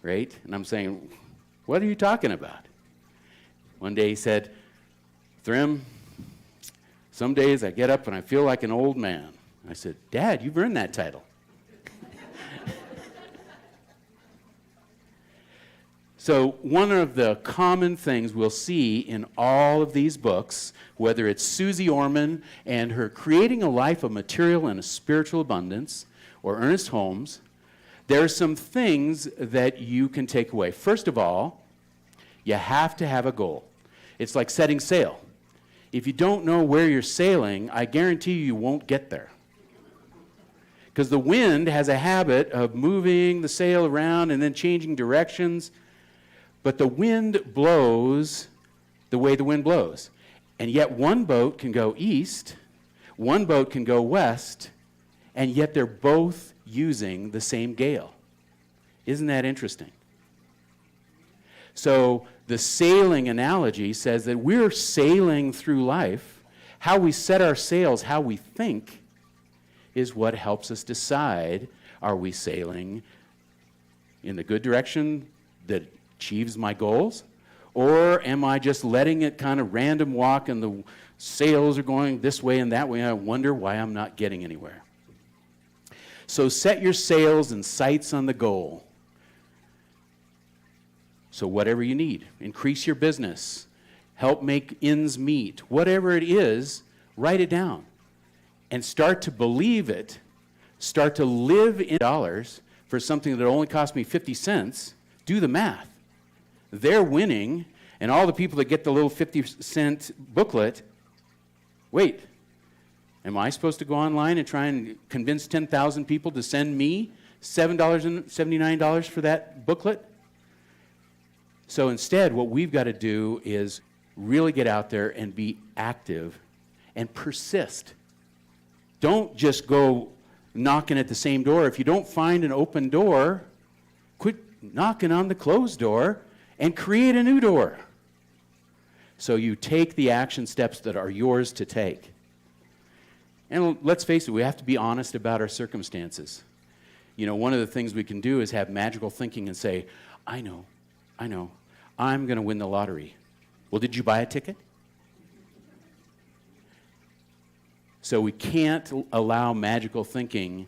Right? And I'm saying, what are you talking about? One day he said, Thrim, some days I get up and I feel like an old man. I said, Dad, you've earned that title. So one of the common things we'll see in all of these books, whether it's Susie Orman and her Creating a Life of Material and a Spiritual Abundance, or Ernest Holmes, there are some things that you can take away. First of all, you have to have a goal. It's like setting sail. If you don't know where you're sailing, I guarantee you won't get there. Because the wind has a habit of moving the sail around and then changing directions. But the wind blows the way the wind blows. And yet one boat can go east, one boat can go west, and yet they're both using the same gale. Isn't that interesting? So the sailing analogy says that we're sailing through life. How we set our sails, how we think, is what helps us decide, are we sailing in the good direction that achieves my goals? Or am I just letting it kind of random walk and the sails are going this way and that way and I wonder why I'm not getting anywhere? So set your sails and sights on the goal. So whatever you need, increase your business, help make ends meet, whatever it is, write it down and start to believe it, start to live in dollars for something that only cost me 50 cents, do the math. They're winning, and all the people that get the little 50-cent booklet, wait, am I supposed to go online and try and convince 10,000 people to send me $7.79 for that booklet? So instead, what we've got to do is really get out there and be active and persist. Don't just go knocking at the same door. If you don't find an open door, quit knocking on the closed door and create a new door. So you take the action steps that are yours to take. And let's face it, we have to be honest about our circumstances. You know, one of the things we can do is have magical thinking and say, I know, I'm going to win the lottery. Well, did you buy a ticket? So we can't allow magical thinking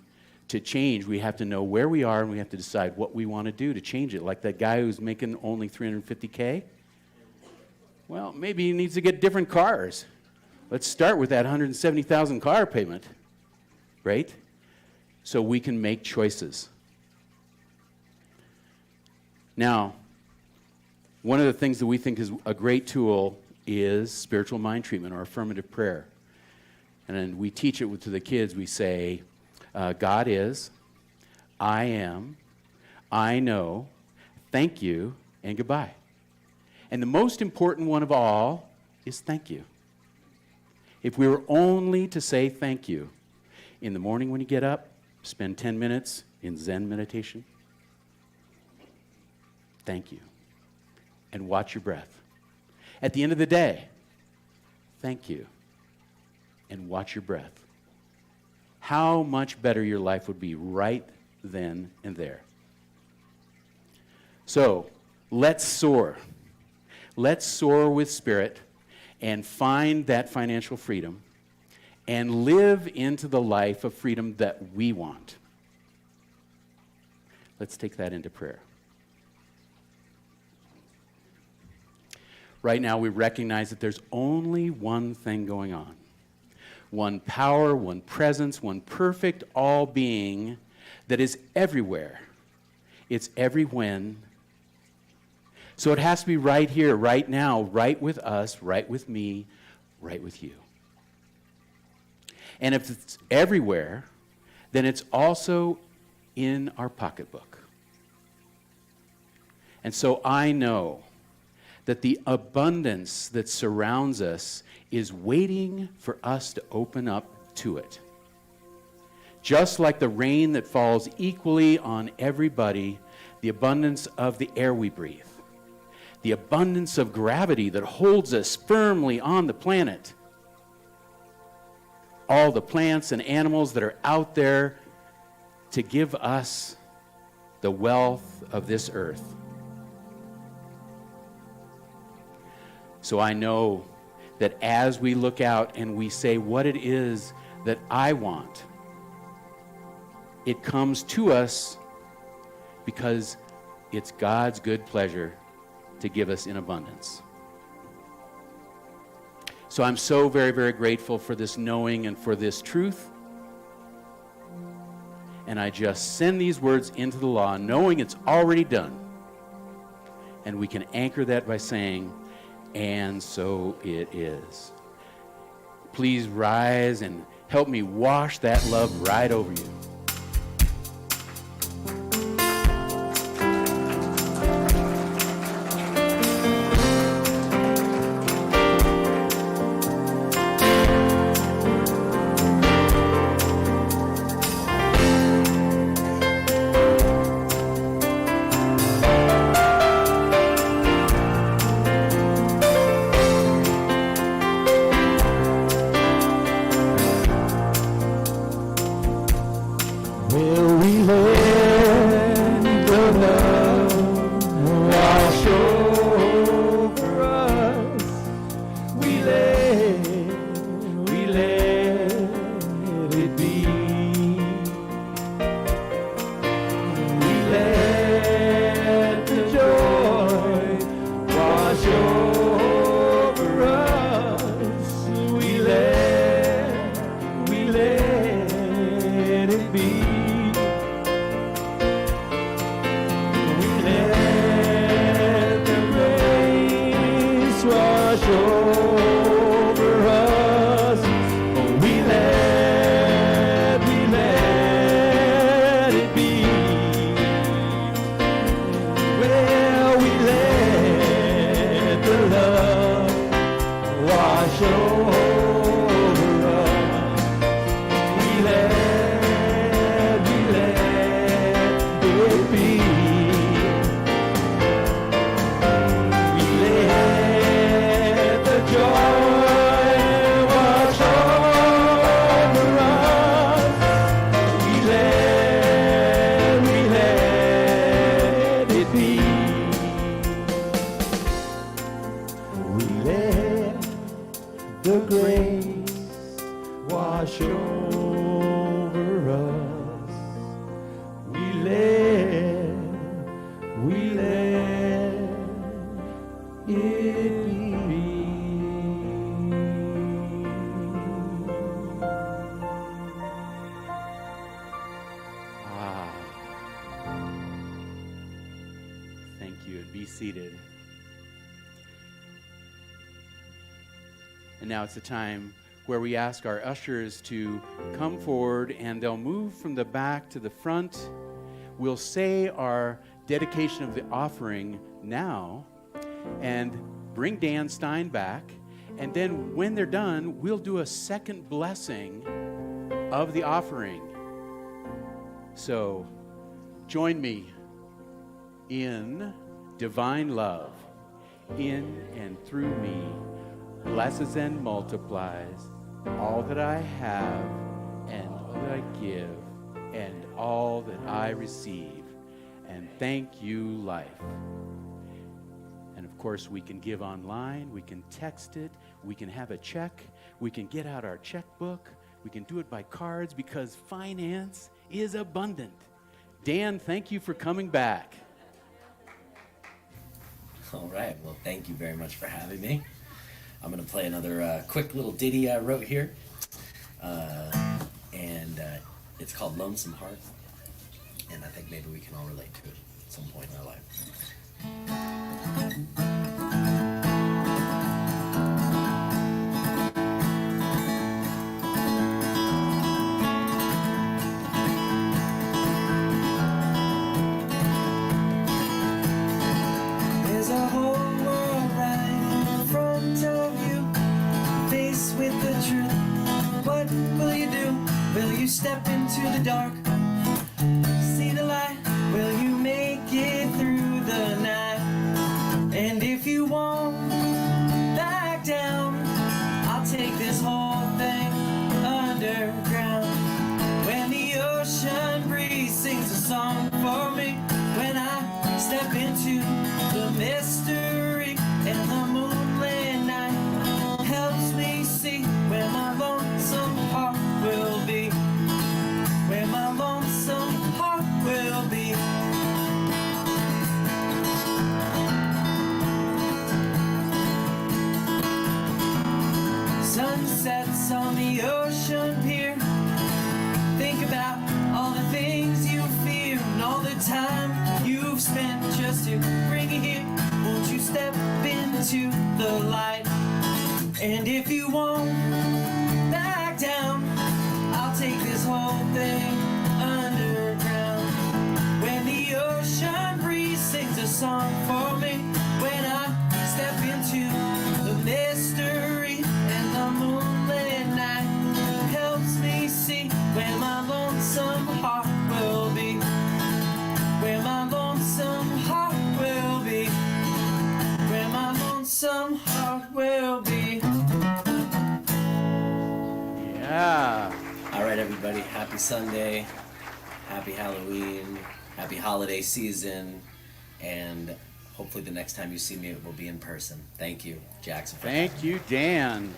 to change. We have to know where we are and we have to decide what we want to do to change it. Like that guy who's making only $350K. Well, maybe he needs to get different cars. Let's start with that $170,000 car payment, right? So we can make choices. Now, one of the things that we think is a great tool is spiritual mind treatment or affirmative prayer. And then we teach it to the kids. We say, God is, I am, I know, thank you, and goodbye. And the most important one of all is thank you. If we were only to say thank you in the morning when you get up, spend 10 minutes in Zen meditation, thank you, and watch your breath. At the end of the day, thank you, and watch your breath. How much better your life would be right then and there. So, let's soar. Let's soar with spirit and find that financial freedom and live into the life of freedom that we want. Let's take that into prayer. Right now, we recognize that there's only one thing going on. One power, one presence, one perfect all-being that is everywhere. It's every when. So it has to be right here, right now, right with us, right with me, right with you. And if it's everywhere, then it's also in our pocketbook. And so I know that the abundance that surrounds us is waiting for us to open up to it. Just like the rain that falls equally on everybody, the abundance of the air we breathe, the abundance of gravity that holds us firmly on the planet, all the plants and animals that are out there to give us the wealth of this earth. So I know that as we look out and we say what it is that I want, it comes to us because it's God's good pleasure to give us in abundance. So I'm so very, very grateful for this knowing and for this truth. And I just send these words into the law, knowing it's already done. And we can anchor that by saying, and so it is. Please rise and help me wash that love right over you. Now it's a time where we ask our ushers to come forward, and they'll move from the back to the front. We'll say our dedication of the offering now and bring Dan Stein back. And then when they're done, we'll do a second blessing of the offering. So join me in divine love, in and through me, blesses and multiplies all that I have and all that I give and all that I receive. And thank you, life. And of course, we can give online, we can text it, we can have a check, we can get out our checkbook, we can do it by cards, because finance is abundant. Dan, thank you for coming back. All right, well, thank you very much for having me. I'm going to play another quick little ditty I wrote here, and it's called Lonesome Heart, and I think maybe we can all relate to it at some point in our life. There's a whole world right in front of you, faced with the truth. What will you do? Will you step into the dark? See the light? Will you make it through the night? And if you won't back down, I'll take this whole thing underground. When the ocean breeze sings a song for me, when I step into the mystery, and the moonlit night helps me see where my lonesome heart will be, where my lonesome heart will be. you've spent just to bring it here. Won't you step into the light? And if you won't back down, I'll take this whole thing underground. When the ocean breeze sings a song for me, when I step into the mystery, and the moonlit night helps me see where my lonesome heart will be, where my lonesome heart will be, where my lonesome heart will be. Yeah. All right, everybody. Happy Sunday. Happy Halloween. Happy holiday season. And hopefully the next time you see me, it will be in person. Thank you, Jackson. Thank you, Dan.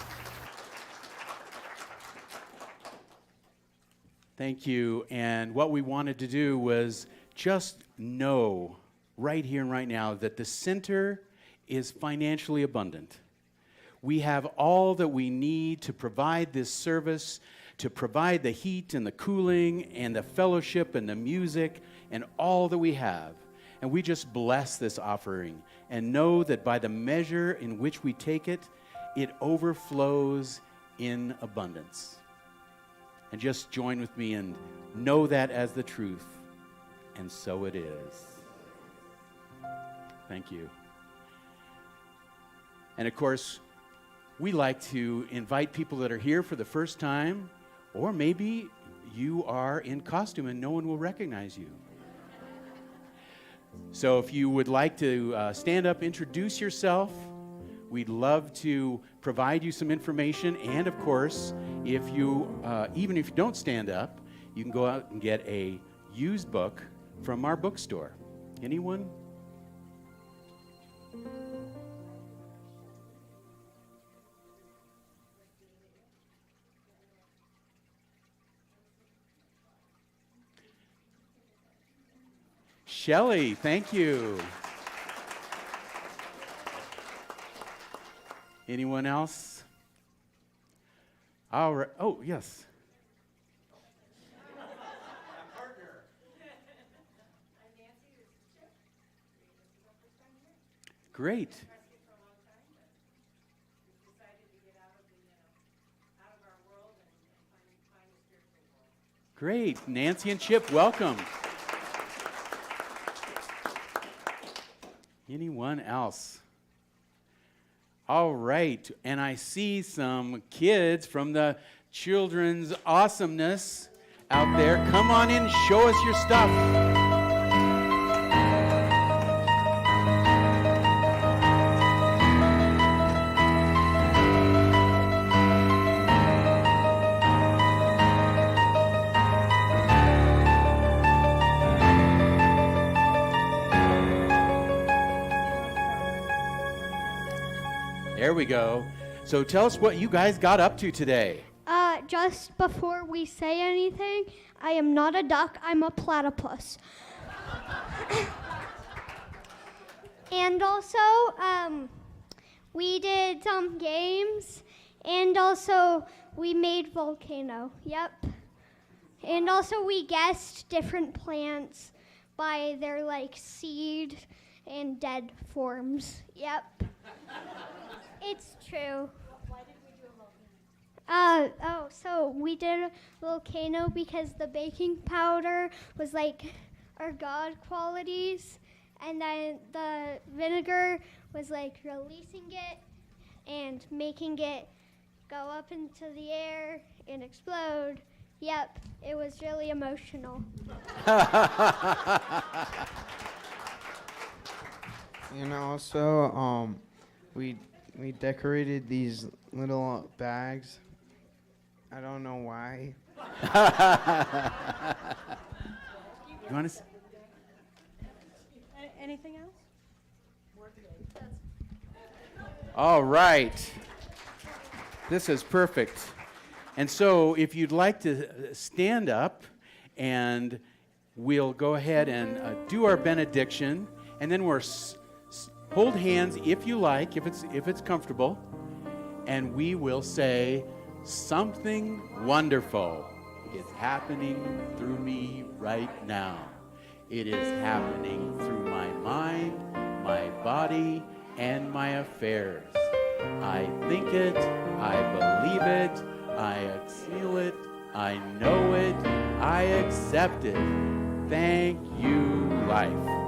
Thank you. And what we wanted to do was just know right here and right now that the center is financially abundant. We have all that we need to provide this service, to provide the heat and the cooling and the fellowship and the music and all that we have. And we just bless this offering and know that by the measure in which we take it, it overflows in abundance. And just join with me and know that as the truth. And so it is. Thank you. And of course, we like to invite people that are here for the first time, or maybe you are in costume and no one will recognize you. So if you would like to stand up, introduce yourself, we'd love to provide you some information. And of course, if you, even if you don't stand up, you can go out and get a used book from our bookstore. Anyone? Shelley, thank you. Anyone else? All right. Oh, yes. Great. Great. Nancy and Chip, welcome. Anyone else? All right, and I see some kids from the Children's Awesomeness out there. Come on in, show us your stuff. There we go. So tell us what you guys got up to today. Just before we say anything, I am not a duck, I'm a platypus. And also, we did some games, and also we made volcano, yep. And also we guessed different plants by their seed and dead forms, yep. It's true. Why did we do a volcano? So we did a volcano because the baking powder was our god qualities, and then the vinegar was releasing it and making it go up into the air and explode. Yep, it was really emotional. And also, we decorated these little bags. I don't know why. You want to? Anything else? All right. This is perfect. And so if you'd like to stand up, and we'll go ahead and do our benediction, and then we're hold hands if you like, if it's comfortable, and we will say, something wonderful is happening through me right now. It is happening through my body and my affairs. I think it, I believe it, I feel it, I know it, I accept it. Thank you, life.